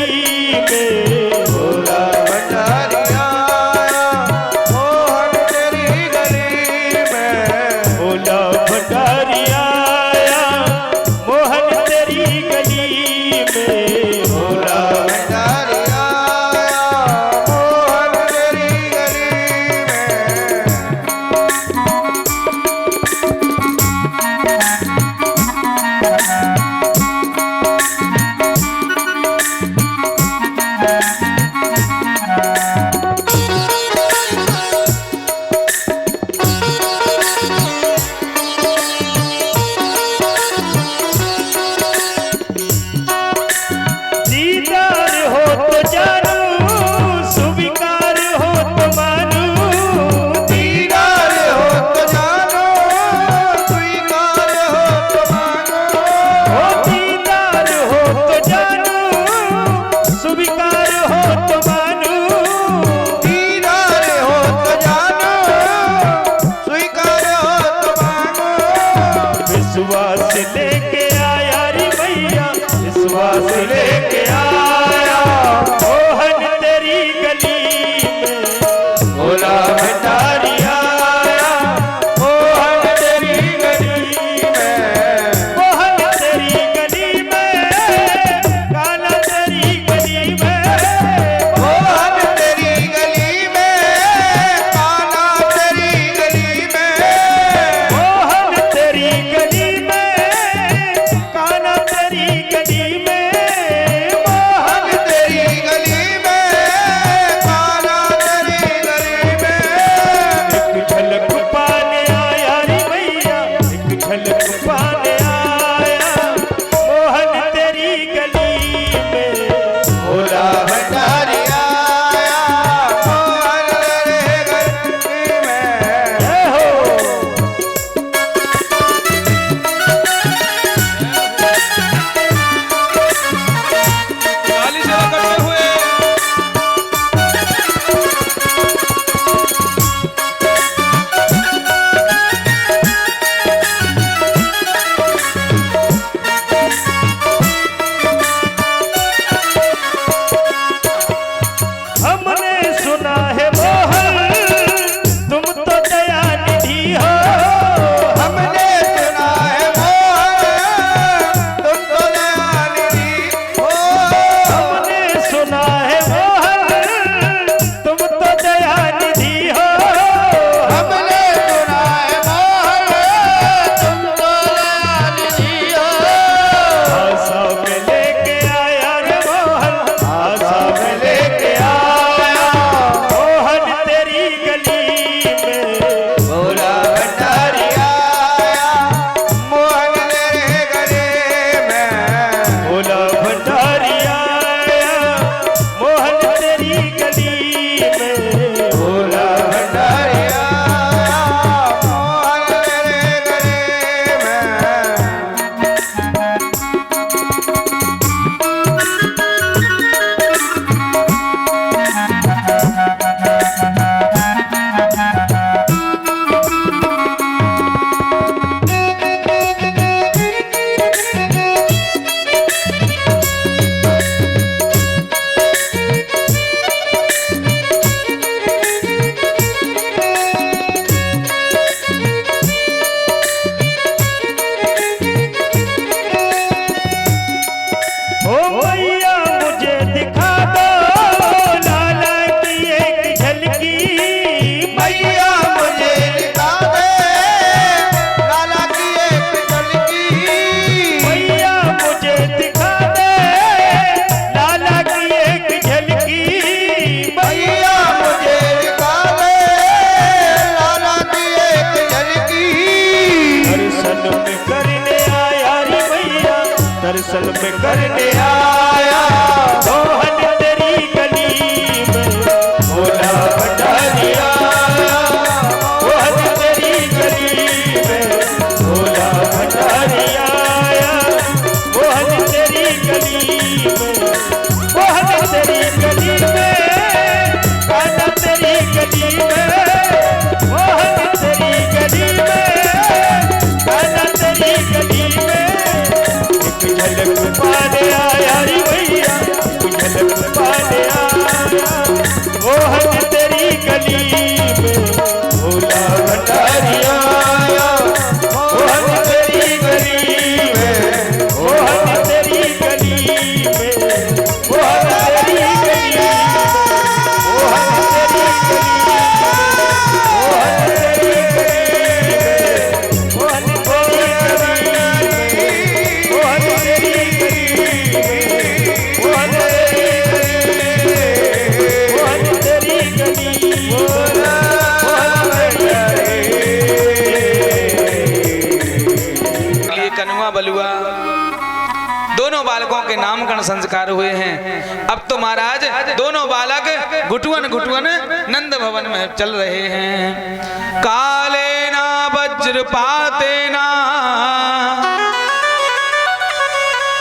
संस्कार हुए हैं। अब तो महाराज दोनों बालक घुटुअन घुटुअन नंद भवन में चल रहे हैं। काले ना वज्रपाते ना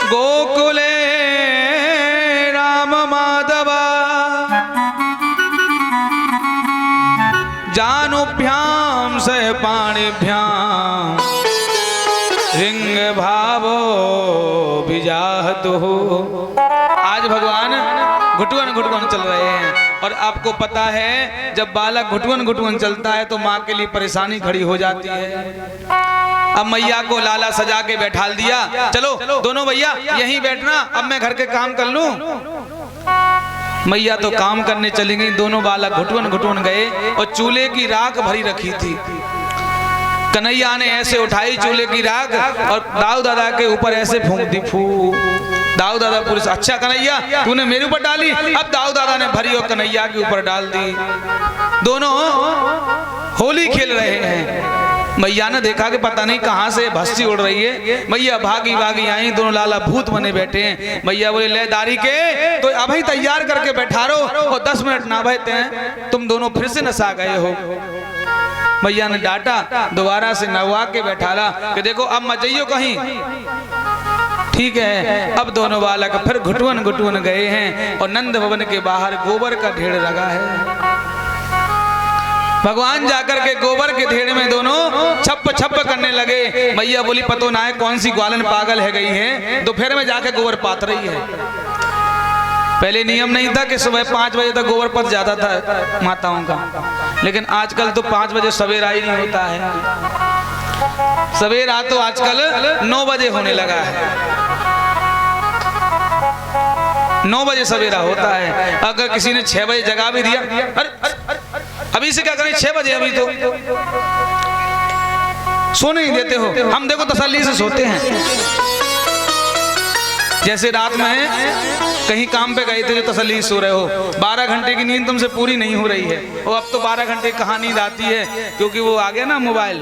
गोकुले राम माधवा जानुभ्याम सह पाणिभ्याम रिंग भावो विजाहतु। आज भगवान घुटुअन घुटुअन चल रहे हैं। और आपको पता है जब बालक घुटुअन घुटुअन चलता है तो माँ के लिए परेशानी खड़ी हो जाती है। अब मैया को लाला सजा के बैठाल दिया, चलो दोनों भैया यहीं बैठना, अब मैं घर के काम कर लूं। मैया तो काम करने चली गई, दोनों बालक घुटुअन घुटुअन गए और चूल्हे की राख भरी रखी थी। कन्हैया ने ऐसे उठाई चूल्हे की राख और दाऊ दादा के ऊपर ऐसे फूंक दी। फू दाऊ दादा पुरुष, अच्छा कन्हैया तूने मेरे ऊपर डाली। अब दाऊ दादा ने भरी और कन्हैया के ऊपर डाल दी। दोनों होली खेल रहे हैं। मैया ने देखा कि पता नहीं कहां से भस्ती उड़ रही है। मैया भागी भागी आई, दोनों लाला भूत बने बैठे हैं। मैया बोले ले दारी के तो अभी तैयार करके बैठा रहो और 10 मिनट ना बहते हैं तुम दोनों फिर से नशा गए हो। मैया ने डांटा, दोबारा से नवा के बैठाला कि देखो अब मत जाइयो कहीं। ठीक है, अब दोनों बालक फिर घुटुअन घुटुअन गए हैं और नंद भवन के बाहर गोबर का ढेर लगा है। भगवान जाकर के गोबर के ढेर में दोनों छप छप करने लगे। मैया बोली पतो ना है कौन सी ग्वालन पागल है गई है, दोपहर में जाके गोबर पात रही है। पहले नियम नहीं था कि सुबह 5 बजे तक गोबर पत जाता था माताओं का, लेकिन आजकल तो 5 बजे सवेरा ही नहीं होता है। सवेरा तो आजकल 9 बजे होने लगा है। 9 बजे सवेरा होता है। अगर किसी ने 6 बजे जगा भी दिया, अरे अभी से क्या करें 6 बजे, अभी तो सोने नहीं देते हो। हम देखो तसल्ली से सोते हैं। जैसे रात में कहीं काम पे गए थे जो तसल्ली सो रहे हो, 12 घंटे की नींद तुमसे पूरी नहीं हो रही है। और अब तो 12 घंटे कहाँ नींद आती है, क्योंकि वो आ गया ना मोबाइल।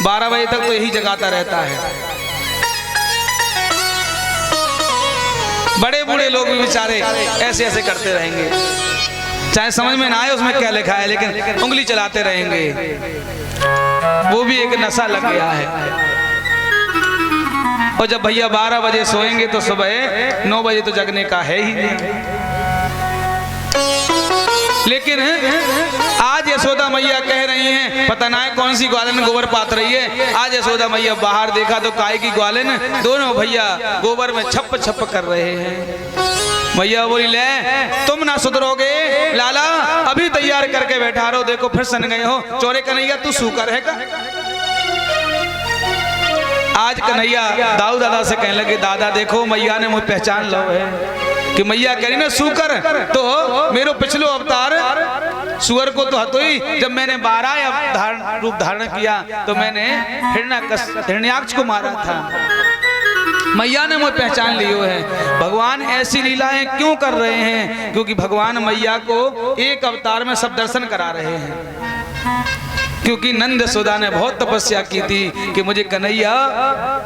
12 बजे तक तो यही जगाता रहता है। बड़े बूढ़े लोग भी बेचारे ऐसे ऐसे करते रहेंगे, चाहे समझ में ना आए उसमें क्या लिखा है, लेकिन उंगली चलाते रहेंगे। वो भी एक नशा लग गया है। और जब भैया 12 बजे सोएंगे तो सुबह 9 बजे तो जगने का है ही नहीं। लेकिन आज यशोदा मैया कह रही हैं पता ना है कौन सी ग्वालन गोबर पात रही है। आज यशोदा मैया बाहर देखा तो काय की ग्वालन, दोनों भैया गोबर में छप छप कर रहे हैं। मैया बोली ले तुम ना सुधरोगे लाला, अभी तैयार करके बैठा रहो, देखो फिर सन गए हो। चोरे कन्हैया तू सूकर है का? आज कन्हैया दाऊ दादा से कहने लगे दादा देखो मैया ने मुझे पहचान लो है कि मैया कह रही ना सूकर, तो मेरो पिछलो अवतार सुअर को तो हतो ही। जब मैंने 12 रूप धारण किया तो मैंने हिरण्याक्ष को मारा था। मैया ने मुझे पहचान लियो है। भगवान ऐसी लीलाएं क्यों कर रहे हैं? क्योंकि भगवान मैया को एक अवतार में सब दर्शन करा रहे हैं। क्योंकि नंद यशोदा ने बहुत तपस्या की थी कि मुझे कन्हैया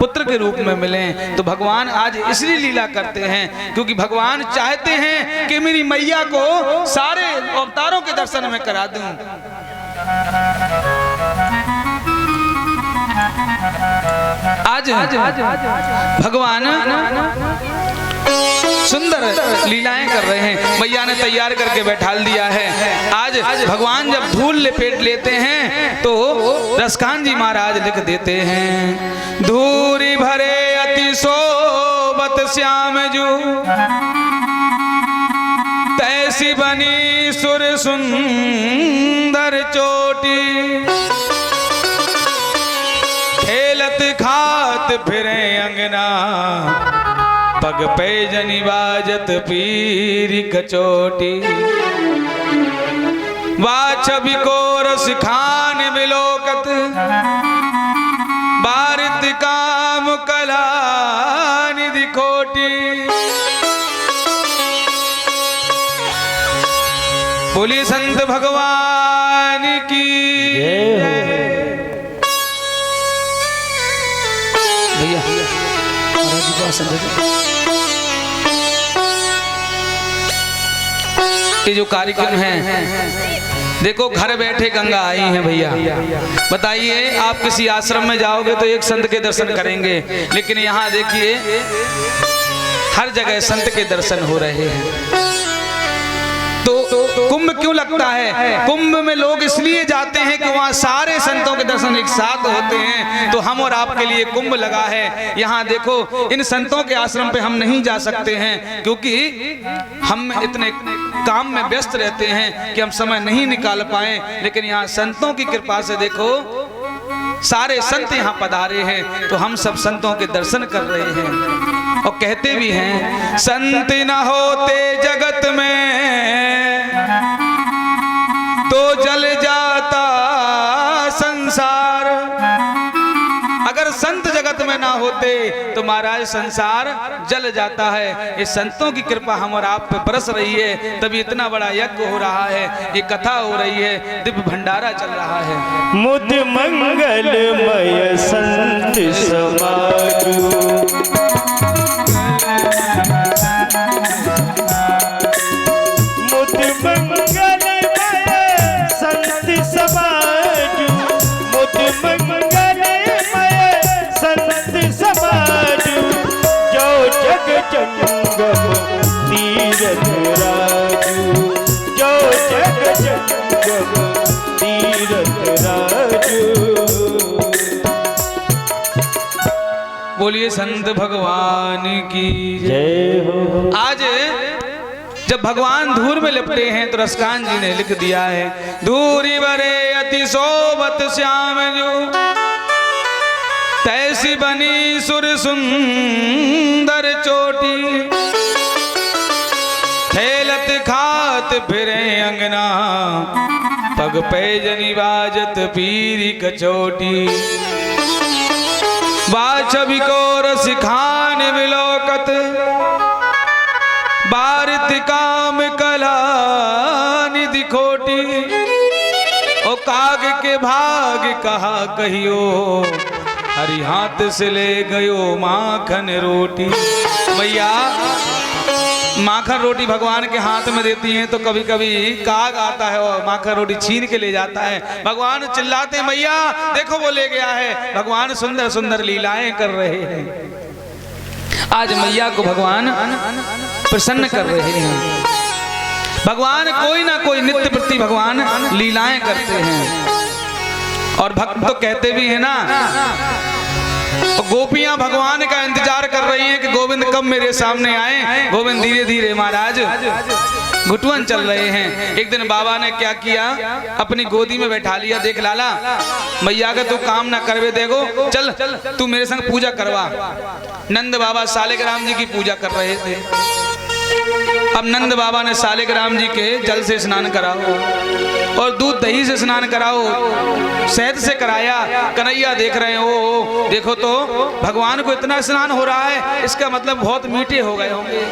पुत्र के रूप में मिले, तो भगवान आज इसलिए लीला करते हैं क्योंकि भगवान चाहते हैं कि मेरी मैया को सारे अवतारों के दर्शन में करा दूं। आज भगवान सुंदर लीलाएं कर रहे हैं। मैया ने तैयार करके बैठाल दिया है। आज भगवान जब धूल लपेट लेते हैं तो रसकान जी महाराज लिख देते हैं धूरी भरे अति शोभत श्याम जू, तैसी बनी सुर सुंदर चोटी, खेलत खात फिरे अंगना, पग पे जनी बाजत पीरी कचोटी, वाछ बिकोर सिखान बिलोकत, बारित काम कला निधि कोटी। बोली संत भगवान की भैया ये जो कार्यक्रम है, देखो घर बैठे गंगा आई है भैया। बताइए आप किसी आश्रम में जाओगे तो एक संत के दर्शन करेंगे, लेकिन यहाँ देखिए हर जगह संत के दर्शन हो रहे हैं। तो कुंभ क्यों लगता है? कुंभ में लोग इसलिए जाते हैं कि वहाँ सारे संतों के दर्शन एक साथ होते हैं। तो हम और आपके लिए कुंभ लगा है। यहाँ देखो इन संतों के आश्रम पे हम नहीं जा सकते हैं, क्योंकि हम इतने काम में व्यस्त रहते हैं कि हम समय नहीं निकाल पाए। लेकिन यहाँ संतों की कृपा से देखो सारे संत यहाँ पधारे हैं, तो हम सब संतों के दर्शन कर रहे हैं। और कहते भी हैं संत न होते जगत में तो जल जाता संसार। अगर संत जगत में ना होते तो महाराज संसार जल जाता है। ये संतों की कृपा हम और आप पे बरस रही है, तभी इतना बड़ा यज्ञ हो रहा है, ये कथा हो रही है, दिव्य भंडारा चल रहा है। मुद मंगलमय संत समाजू, मुद मंगलमय संत समाजू, मुद मंगलमय संत समाजू, जो जग जंगम तीरथ राजू, जो जग जंगम तीरथ राजू। बोलिए संत भगवान की जय हो। आज जब भगवान धूर में लिपटे हैं तो रसकान जी ने लिख दिया है, धूरी बरे अति सोबत श्याम जो, तैसी बनी सुर सुंदर चोटी, खेलत खात फिरे अंगना, पग पैजनी बाजत पीरी कचोटी, बाछवी को रस खान विलोकत, बारित काम कला निधि खोटी, ओ काग के भाग कहा कहियो, हरि हाथ से ले गयो माखन रोटी। मैया माखन रोटी भगवान के हाथ में देती हैं तो कभी कभी काग आता है और माखन रोटी छीन के ले जाता है। भगवान चिल्लाते मैया देखो वो ले गया है। भगवान सुंदर सुंदर लीलाएं कर रहे हैं। आज मैया को भगवान प्रसन्न कर रहे हैं। भगवान कोई ना कोई नित्य प्रति भगवान लीलाएं करते हैं। और भक्त तो कहते भी है ना, गोपियां भगवान का इंतजार कर रही हैं कि गोविंद कब मेरे सामने आए। गोविंद धीरे धीरे महाराज घुटवन चल रहे हैं। एक दिन बाबा ने क्या किया, अपनी गोदी में बैठा लिया। देख लाला मैया का तू काम ना करवे देगो, चल तू मेरे संग पूजा करवा। नंद बाबा सालिग्राम जी की पूजा कर रहे थे। अब नंद बाबा ने सालिग्राम जी के जल से स्नान कराओ और दूध दही से स्नान कराओ, शहद से कराया। कन्हैया देख रहे हो, देखो तो भगवान को इतना स्नान हो रहा है, इसका मतलब बहुत मीठे हो गए होंगे।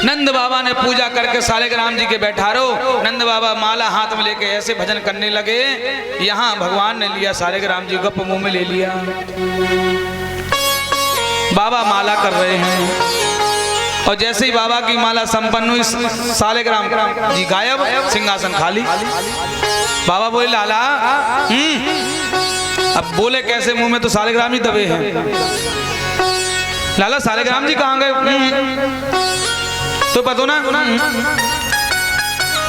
नंद बाबा ने पूजा करके सालिग्राम जी के बैठारो। नंद बाबा माला हाथ में लेके ऐसे भजन करने लगे। यहाँ भगवान ने लिया सालिग्राम जी गप मुंह में ले लिया। बाबा माला कर रहे हैं और जैसे ही बाबा की माला संपन्न हुई सालिग्राम जी गायब, सिंहासन खाली। बाबा बोले लाला अब बोले कैसे, मुंह में तो सालिग्राम जी दबे हैं। लाला सालिग्राम जी कहाँ गए? तो पता ना।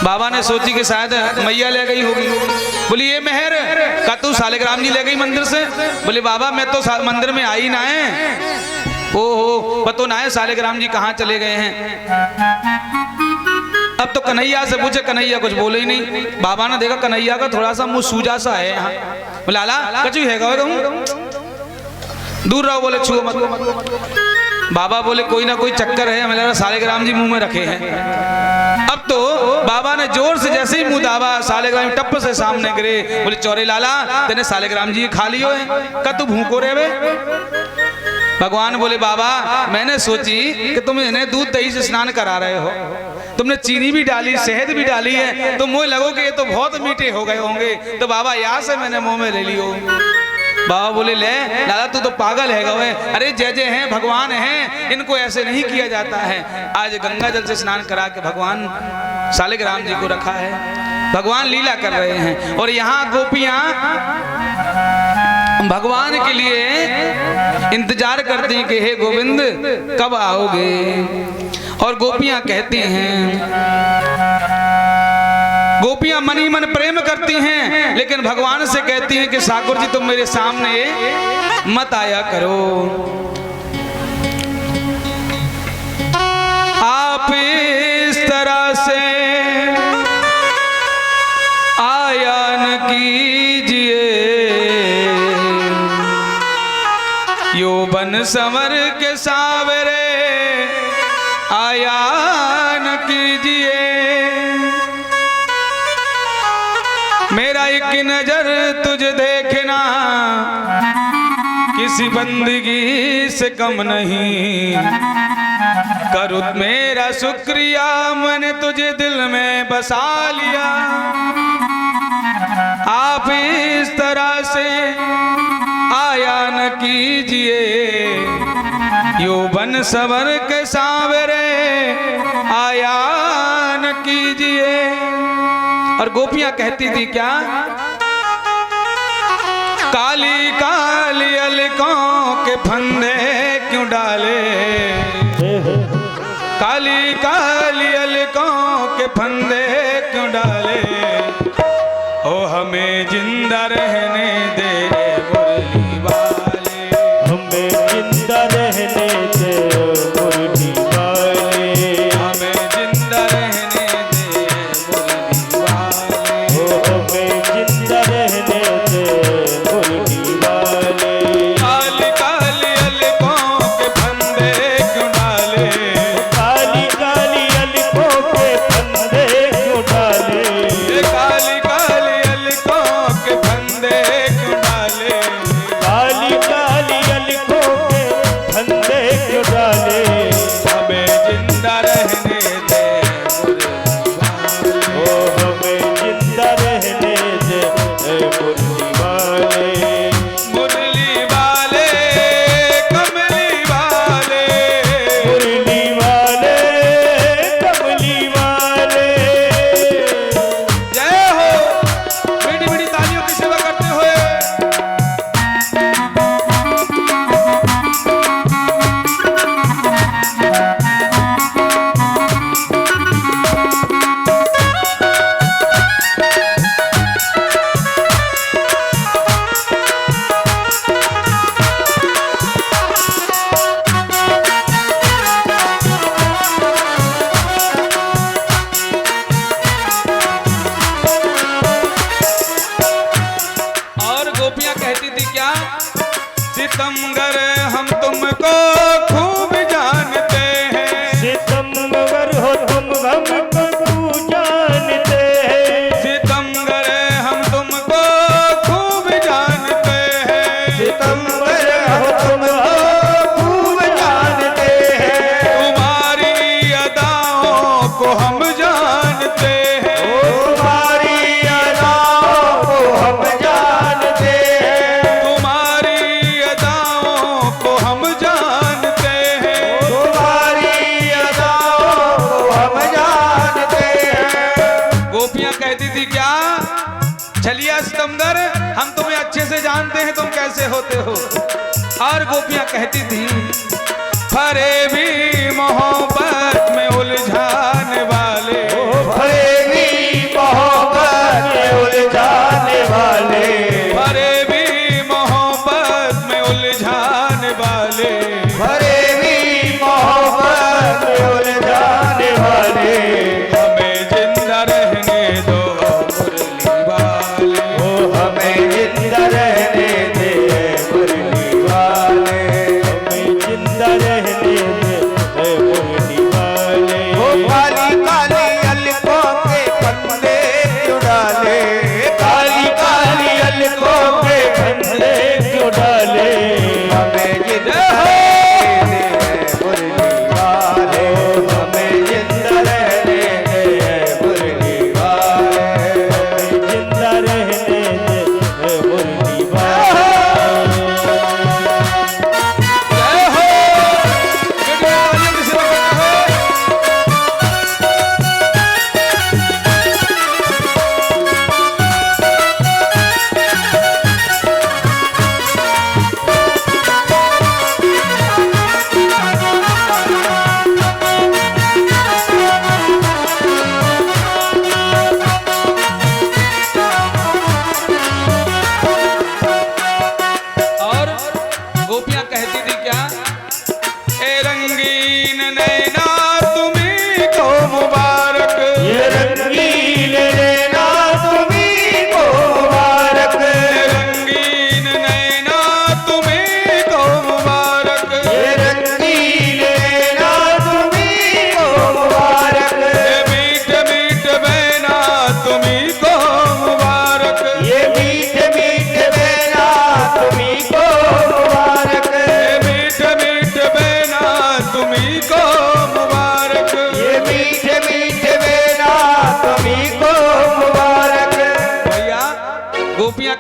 बाबा ने सोची कि शायद मैया ले गई होगी। बोली ये मेहर का तू सालिग्राम जी ले गई मंदिर से? बोले बाबा मैं तो मंदिर में आई ना है। ओहो पतो ना है सालिग्राम जी कहाँ चले गए हैं। अब तो कन्हैया से पूछे, कन्हैया कुछ बोले ही नहीं। बाबा ने देखा कन्हैया का थोड़ा सा मुंह सूजा सा है यहाँ। बोले लाला कचू है दूर रहो, बोले छुओ मत। बाबा बोले कोई ना कोई चक्कर है, हमें लगा सालिग्राम जी मुंह में रखे हैं। अब तो बाबा ने जोर से जैसे ही मुंह दाबा, सालिग्राम टप से सामने गिरे। बोले चौरे लाला तेने सालिग्राम जी खा लियो है का तू भूखो रे बे? भगवान बोले बाबा मैंने सोची कि तुम इन्हें दूध दही से स्नान करा रहे हो, तुमने चीनी भी डाली शहद भी डाली है, तो मुझे लगो कि ये तो बहुत मीठे हो गए होंगे, तो बाबा यहाँ से मैंने मुंह में ले लियो। बाबा बोले ले लाला तू तो पागल है गवे, अरे जय जय हैं भगवान हैं, इनको ऐसे नहीं किया जाता है। आज गंगा जल से स्नान करा के भगवान शालिग्राम जी को रखा है, भगवान लीला कर रहे हैं। और यहाँ गोपियां भगवान के लिए इंतजार करती हैं कि हे गोविंद कब आओगे। और गोपियां कहती हैं, गोपियां मनी मन प्रेम करती हैं, लेकिन भगवान से कहती हैं कि ठाकुर जी तुम मेरे सामने मत आया करो। आप इस तरह से आया न कीजिए, यौवन संवर के सावरे आया न कीजिए। मेरा एक नजर तुझे देखना किसी बंदगी से कम नहीं, करूँ मेरा शुक्रिया मैंने तुझे दिल में बसा लिया। आप इस तरह से आया न कीजिए, यौवन संवर के सावरे आया न कीजिए। और गोपियां कहती थी क्या, काली काली अलकों के फंदे क्यों डाले, काली काली अलकों के फंदे क्यों डाले। ओ हमें जिंदा रहने दे मुरली वाले, हमें जिंदा रहने दे मुरली वाले, हमें जिंदा रहने दे मुरली वाले। ओ हमें जिंदा रहने दे मुरली वाले। काली काली अलकों के फंदे क्यों डाले, काली काली अलकों के फंदे क्यों डाले, काली काली अलकों के फंदे क्यों डाले। काली काली अलकों के फंदे क्यों डाले। हमें जिंदा रहने दे मुरली वाले, ओ हमें जिंदा रहने दे मुरली वाले, मुरली वाले कमली वाले, मुरली वाले कमली वाले। जय हो। मीठी मीठी तालियों की सेवा करते हुए और गोपियां कहती थी क्या, सितमगर हम तुमको खूब जानते हैं, सितमगर हो तुम हमको खूब जानते हैं, सितमगर हम तुमको खूब जानते हैं, सितमगर हो तुम खूब जानते हैं। तुम्हारी अदाओं को हम जानते हैं, तुम्हारी अदाओं को हम जानते हैं, तुम्हारी अदाओं को हम जानते हैं। तुम्हारी अदाओं को हम जानते हैं। गोपियां कहती थी क्या, चलिए सितमगर हम तुम्हें अच्छे से जानते हैं, तुम कैसे होते हो। और गोपियां कहती थी, फरेबी मोहब्बत में उलझाने वाले, फरेबी मोहब्बत में उलझाने वाले, फरेबी मोहब्बत में उलझाने वाले। फरेबी मोहब्बत में उलझाने वाले। हमें जिंदा रहने दो मुरली वाले, ओ हमें जिंदा रहने दे मुरली वाले, हमें जिंदा रहने दे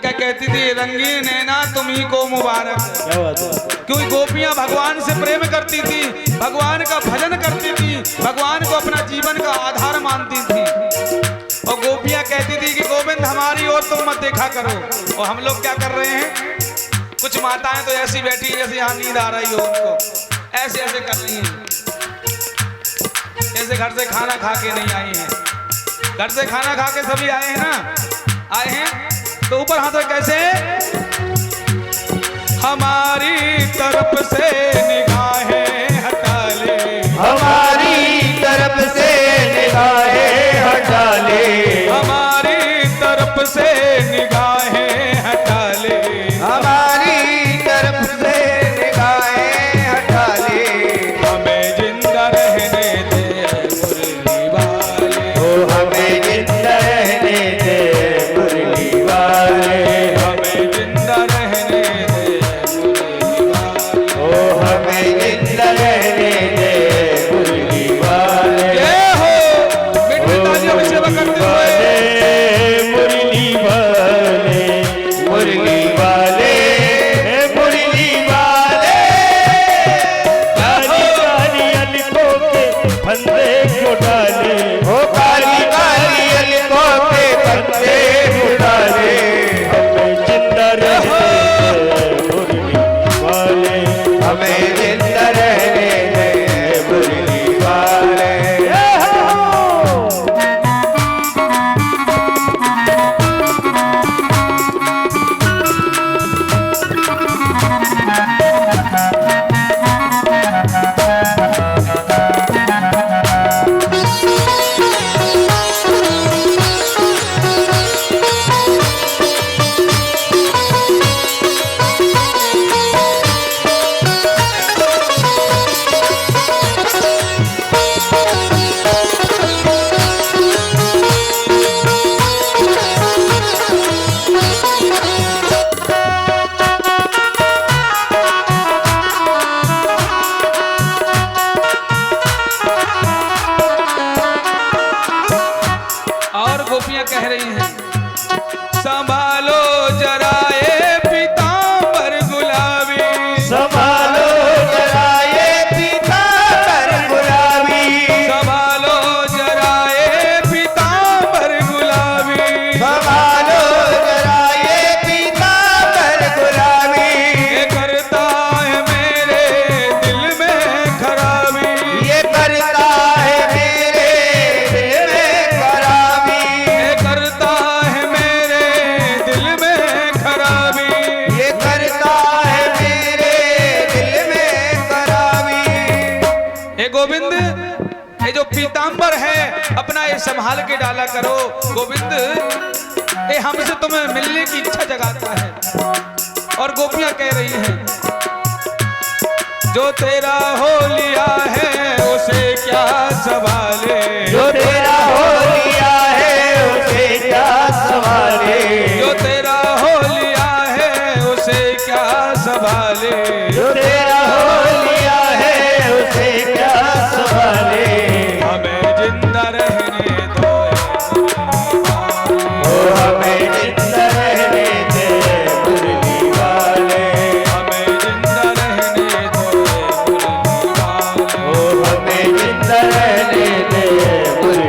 क्या कहती थी, रंगीन नैना तुम ही को मुबारक। क्या बात है। क्योंकि गोपियां भगवान से प्रेम करती थी, भगवान का भजन करती थी, भगवान को अपना जीवन का आधार मानती थी। और गोपियां कहती थी कि गोविंद हमारी ओर तुम मत देखा करो। और हम लोग क्या कर रहे हैं, कुछ माताएं तो ऐसी बैठी हैं जैसे यहाँ नींद आ रही हो उनको, ऐसे ऐसे कर रही हैं, जैसे घर से खाना खा के नहीं आई हैं। घर से खाना खा के सभी आए हैं ना, आए हैं तो ऊपर हाथ रख कैसे, हमारी तरफ से निगाहें हटा ले, हमारी तरफ से निगाहें हटा ले, हमारी तरफ से निगाहें हटा ले, हमारी तरफ से निगाहें हटा ले। हमें जिंदा रहने दे मुरली वाले, ओ हमें जिंदा रहने दे मुरली वाले, हमें जिंदा रहने दे मुरली वाले, ओ हमें जिंदा रहने दे मुरली वाले। जय हो। मीठी तालियों में सेवा करते हुए, मुरली वाले, मुरली वाले, मुरली वाले, काली काली अलकों के फंदे क्यों डाले, ओ काली काली अलकों के फंदे क्यों डाले, हमें जिंदा रहने दे मुरली वाले, हमें जिंदा रहने दे मुरली वाले। और गोपियां कह रही हैं, संभालो जरा ये पीतांबर गुलाबी, संभालो जरा ये पीतांबर गुलाबी, संभालो जरा ये पीतांबर गुलाबी, संभालो जरा ये पीतांबर गुलाबी, ये करता है मेरे दिल में खराबी, ये करता है मेरे दिल में खराबी, ये करता है मेरे दिल में खराबी। ये करता है मेरे दिल में खराबी। हे गोविंद, ये जो पीतांबर है अपना ये संभाल के डाला करो। गोविंद, ये हमसे तुम्हें मिलने की इच्छा जगाता है। और गोपियां कह रही हैं, जो तेरा हो लिया है उसे क्या संभाले, जो तेरा हो लिया है उसे क्या संभाले, जो तेरा हो लिया है उसे क्या संभाले, जो तेरा हो लिया है उसे क्या संभाले। हमें जिंदा रहने दो ओ हमें जिंदा रहने दे मुरली वाले, हमें जिंदा रहने दो मुरली वाले। ओ हमें जिंदा रहने दे मुरली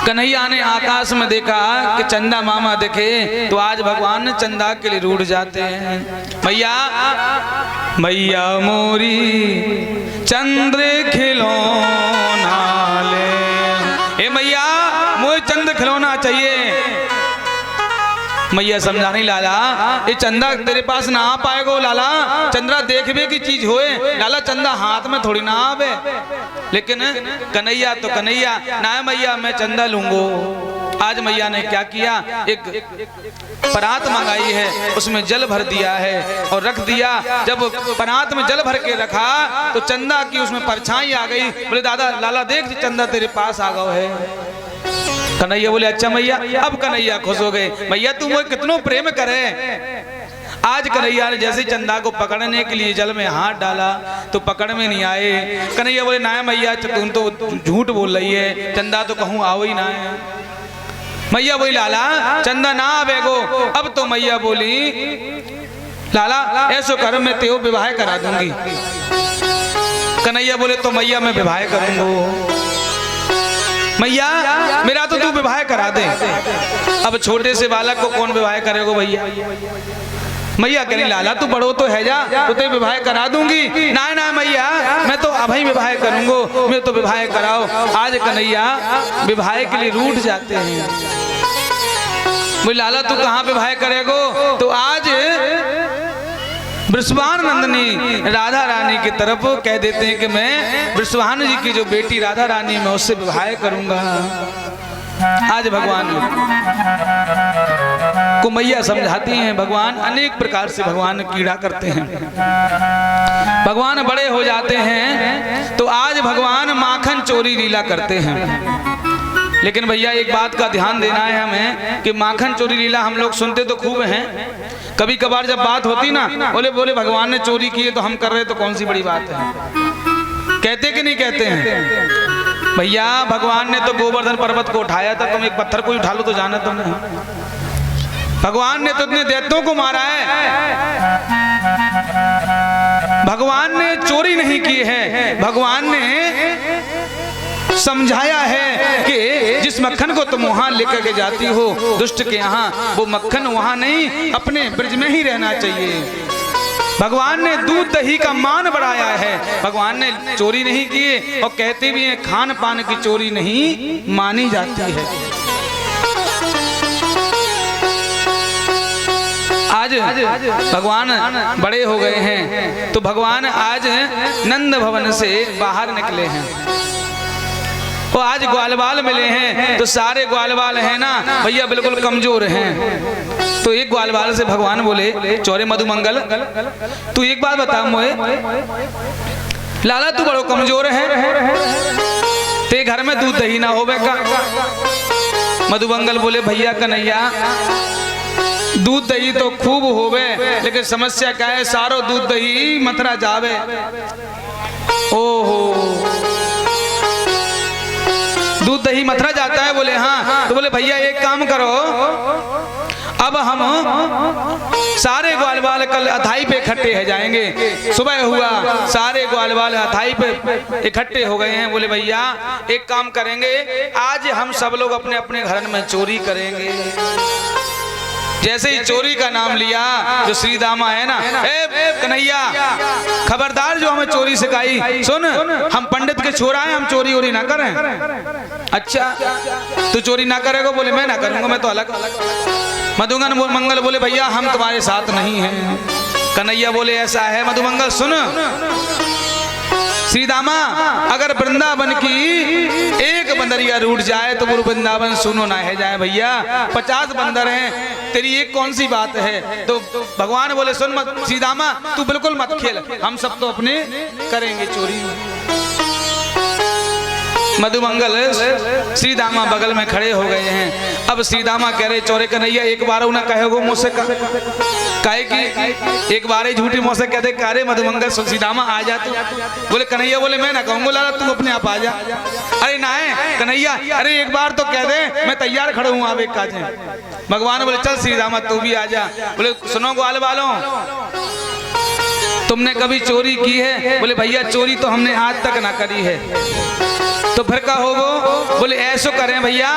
कन्हैया ने आकाश में देखा कि चंदा मामा देखे, तो आज भगवान ने चंदा के लिए रूठ जाते हैं। मैया मैया मोरी चंद्र खिलौना ले, ए मैया मोरे चंद्र खिलौना चाहिए। मैया समझा नहीं लाला, ये चंदा तेरे पास ना आ पाएगो लाला, चंद्रा देखबे की चीज होए लाला, चंदा हाथ में थोड़ी ना आवे। लेकिन कन्हैया तो कन्हैया ना, मैया मैं चंदा लूंगो। आज मैया ने क्या किया, एक परात मंगाई है, उसमें जल भर दिया है और रख दिया। जब परात में जल भर के रखा तो चंदा की उसमें परछाई आ गई। बोले दादा लाला देख चंदा तेरे पास आ गया है। कन्हैया बोले अच्छा मैया। अब कन्हैया खुश हो गए, मैया तू मुझे कितनो प्रेम करे। आज कन्हैया ने जैसे चंदा को पकड़ने के लिए जल में हाथ डाला तो पकड़ में नहीं आए। कन्हैया बोले ना मैया तुम तो झूठ बोल रही है, चंदा तो कहूँ आओ ही ना है। मैया बोली लाला चंदा ना आवेगो। अब तो मैया बोली लाला ऐसो कर मैं तेो विवाह करा दूंगी। कन्हैया बोले तो मैया मैं विवाह करूंगा। मैया मेरा तो तू विवाह करा दे। अब छोटे से बालक को कौन विवाह करेगा भैया। मैया कह रही लाला तू बड़ो तो है जा, तो ते विवाह करा दूंगी। ना ना मैया मैं तो अभी विवाह करूंगा, मैं तो विवाह कराओ। आज कन्हैया विवाह के लिए रूठ जाते हैं। बोले लाला तू कहाँ विवाह करेगो। तो आज वृषभान नंदनी राधा रानी की तरफ कह देते हैं कि मैं वृषभान जी की जो बेटी राधा रानी मैं उससे विवाह करूंगा। आज भगवान को मैया समझाती हैं। भगवान अनेक प्रकार से भगवान कीड़ा करते हैं। भगवान बड़े हो जाते हैं तो आज भगवान माखन चोरी लीला करते हैं। लेकिन भैया एक बात का ध्यान देना है हमें कि माखन चोरी लीला हम लोग सुनते तो खूब हैं, कभी कभार जब बात होती ना बोले बोले भगवान ने चोरी की है तो हम कर रहे तो कौन सी बड़ी बात है, कहते कि नहीं कहते हैं। भैया भगवान ने तो गोवर्धन पर्वत को उठाया था, तुम एक पत्थर को उठा लो तो जाना तुमने। भगवान ने तो इतने दैत्यों को मारा है। भगवान ने चोरी नहीं की है, भगवान ने समझाया है कि जिस मक्खन को तुम वहां लेकर के जाती हो दुष्ट के यहाँ, वो मक्खन वहां नहीं अपने ब्रज में ही रहना चाहिए। भगवान ने दूध दही का मान बढ़ाया है, भगवान ने चोरी नहीं किए और कहते भी हैं खान पान की चोरी नहीं मानी जाती है। आज भगवान बड़े हो गए हैं तो भगवान आज नंद भवन से बाहर निकले हैं। वो आज ग्वालवाल मिले हैं तो सारे ग्वालवाल हैं ना भैया बिल्कुल कमजोर हैं। तो एक ग्वालवाल से भगवान बोले चौरे मधुमंगल तू एक बात बता मुझे, लाला तू बड़ो कमजोर है, ते घर में दूध दही ना होवे का। मधुमंगल बोले भैया कन्हैया दूध दही तो खूब होवे लेकिन समस्या क्या है, सारो दूध दही मथुरा जावे। ओहो दूध दही मथुरा जाता है। बोले हाँ। तो बोले भैया एक काम करो, अब हम सारे ग्वालवाल कल अथाई पे इकट्ठे हो जाएंगे। सुबह हुआ सारे ग्वालवाल अथाई पे इकट्ठे हो गए हैं। बोले भैया एक काम करेंगे, आज हम सब लोग अपने अपने घर में चोरी करेंगे। जैसे ही चोरी का नाम लिया जो श्री दामा है ना, ए कन्हैया खबरदार जो हमें चोरी सिखाई, सुन हम पंडित के छोरा हैं, हम चोरी वोरी ना करें। अच्छा तू चोरी ना करेगा? बोले मैं ना करूंगा, मैं तो अलग। मधुमंगल बोले भैया हम तुम्हारे साथ नहीं हैं। कन्हैया बोले ऐसा है मधुमंगल सुन, श्री दामा अगर वृंदावन की एक बंदरिया रूठ जाए तो वो वृंदावन सुनो ना है जाए। भैया 50 बंदर हैं, तेरी एक कौन सी बात है? तो भगवान बोले सुन मत श्री दामा तू बिल्कुल मत खेल, हम सब तो अपने करेंगे चोरी। मधुमंगल श्री दामा बगल में खड़े हो गए हैं। अब श्री दामा कह रहे चोरे कन्हैया एक बार उन्हें कहेगो मुझसे काहे की एक बार ही झूठी मुझसे कहते कारे मधुमंगल श्री दामा आ जा तू। बोले कन्हैया बोले मैं ना कहूँगा लाला तू अपने आप आ जा। अरे ना है कन्हैया, अरे एक बार तो कह दे मैं तैयार खड़ा हूँ आप एक काजे। भगवान बोले चल श्री दामा तू भी आ जा। बोले सुनो ग्वाल वालों तुमने कभी चोरी की है? बोले भैया चोरी तो हमने आज तक ना करी है। तो फिर का होगो? बोले ऐसो करें भैया,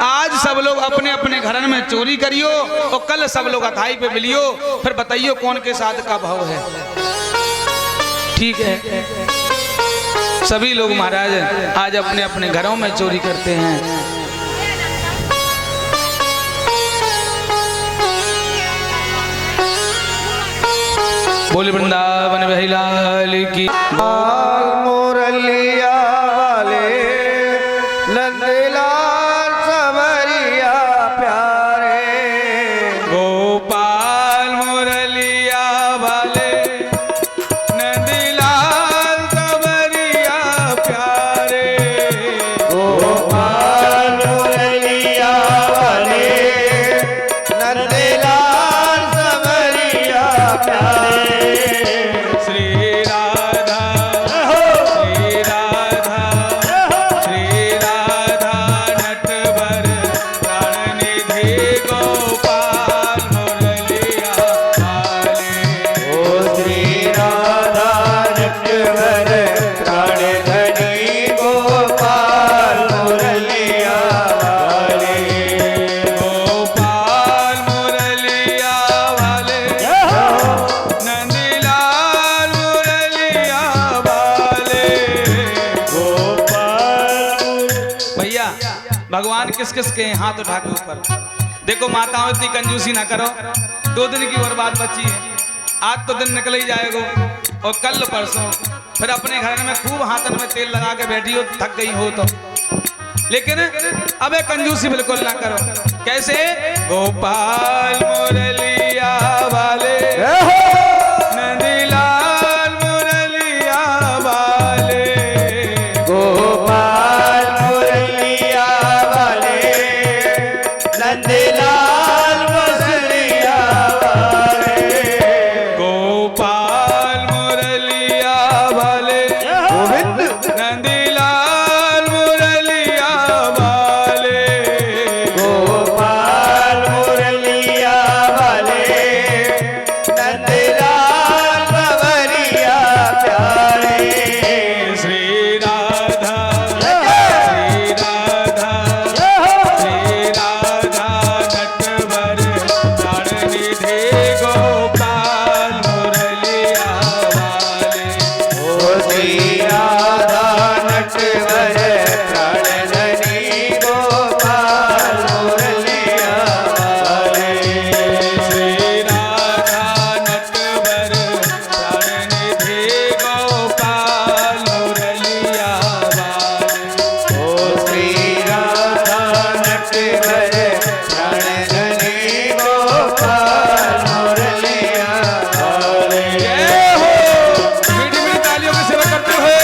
आज सब लोग अपने अपने घरन में चोरी करियो और कल सब लोग अथाई पे मिलियो, फिर बताइयो कौन के साथ का भाव है। ठीक है, सभी लोग महाराज आज अपने अपने घरों में चोरी करते हैं। बोले वृंदावन बिहारी लाल की। मुरलिया वाले नंदलाल सबरिया प्यारे, गोपाल मुरलिया वाले नंदलाल सबरिया प्यारे, गोपाल मुरलिया वाले नंदलाल सबरिया प्यारे। भगवान किस किस के हाथ उठा के ऊपर देखो। माताओं इतनी कंजूसी ना करो, 2 दिन की और बात बची है, आज तो दिन निकल ही जाएगा और कल परसों फिर अपने घर में खूब हाथन में तेल लगा के बैठी हो, थक गई हो तो। लेकिन अबे कंजूसी बिल्कुल ना करो। कैसे? गोपाल मुरलिया वाले नंदलाल मुरलिया वाले, गोपाल मुरलिया वाले नंदलाल मुरलिया वाले, गोपाल मुरलिया वाले गोविंद नंदलाल मुरलिया वाले, गोपाल मुरलिया वाले नंदलाल सबरिया प्यारे। श्री राधा श्री राधा श्री राधा नटवर प्राणनिधि गोपाल मुरलिया वाले, ओ श्री राधा नटवर प्राणधनी गोपाल मुरलिया वाले, श्री राधा नटवर प्राणनिधि गोपाल मुरलिया वाले, ओ श्री राधा नटवर प्राणधनी गोपाल मुरलिया वाले। जय हो। मीठी मीठी तालियों की सेवा करते हुए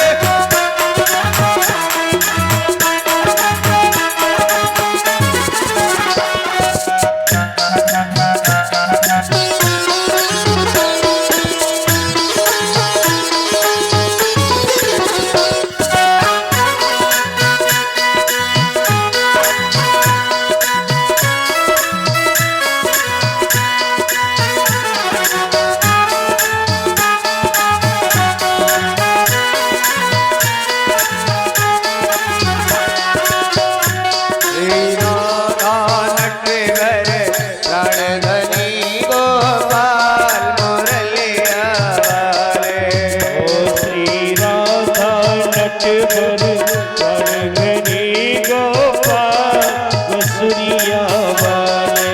श्री राधा नटवर प्राणधनी गोपाल मुरलिया वाले, ओ श्री राधा नटवर प्राणधनी गोपाल बसुरिया वाले।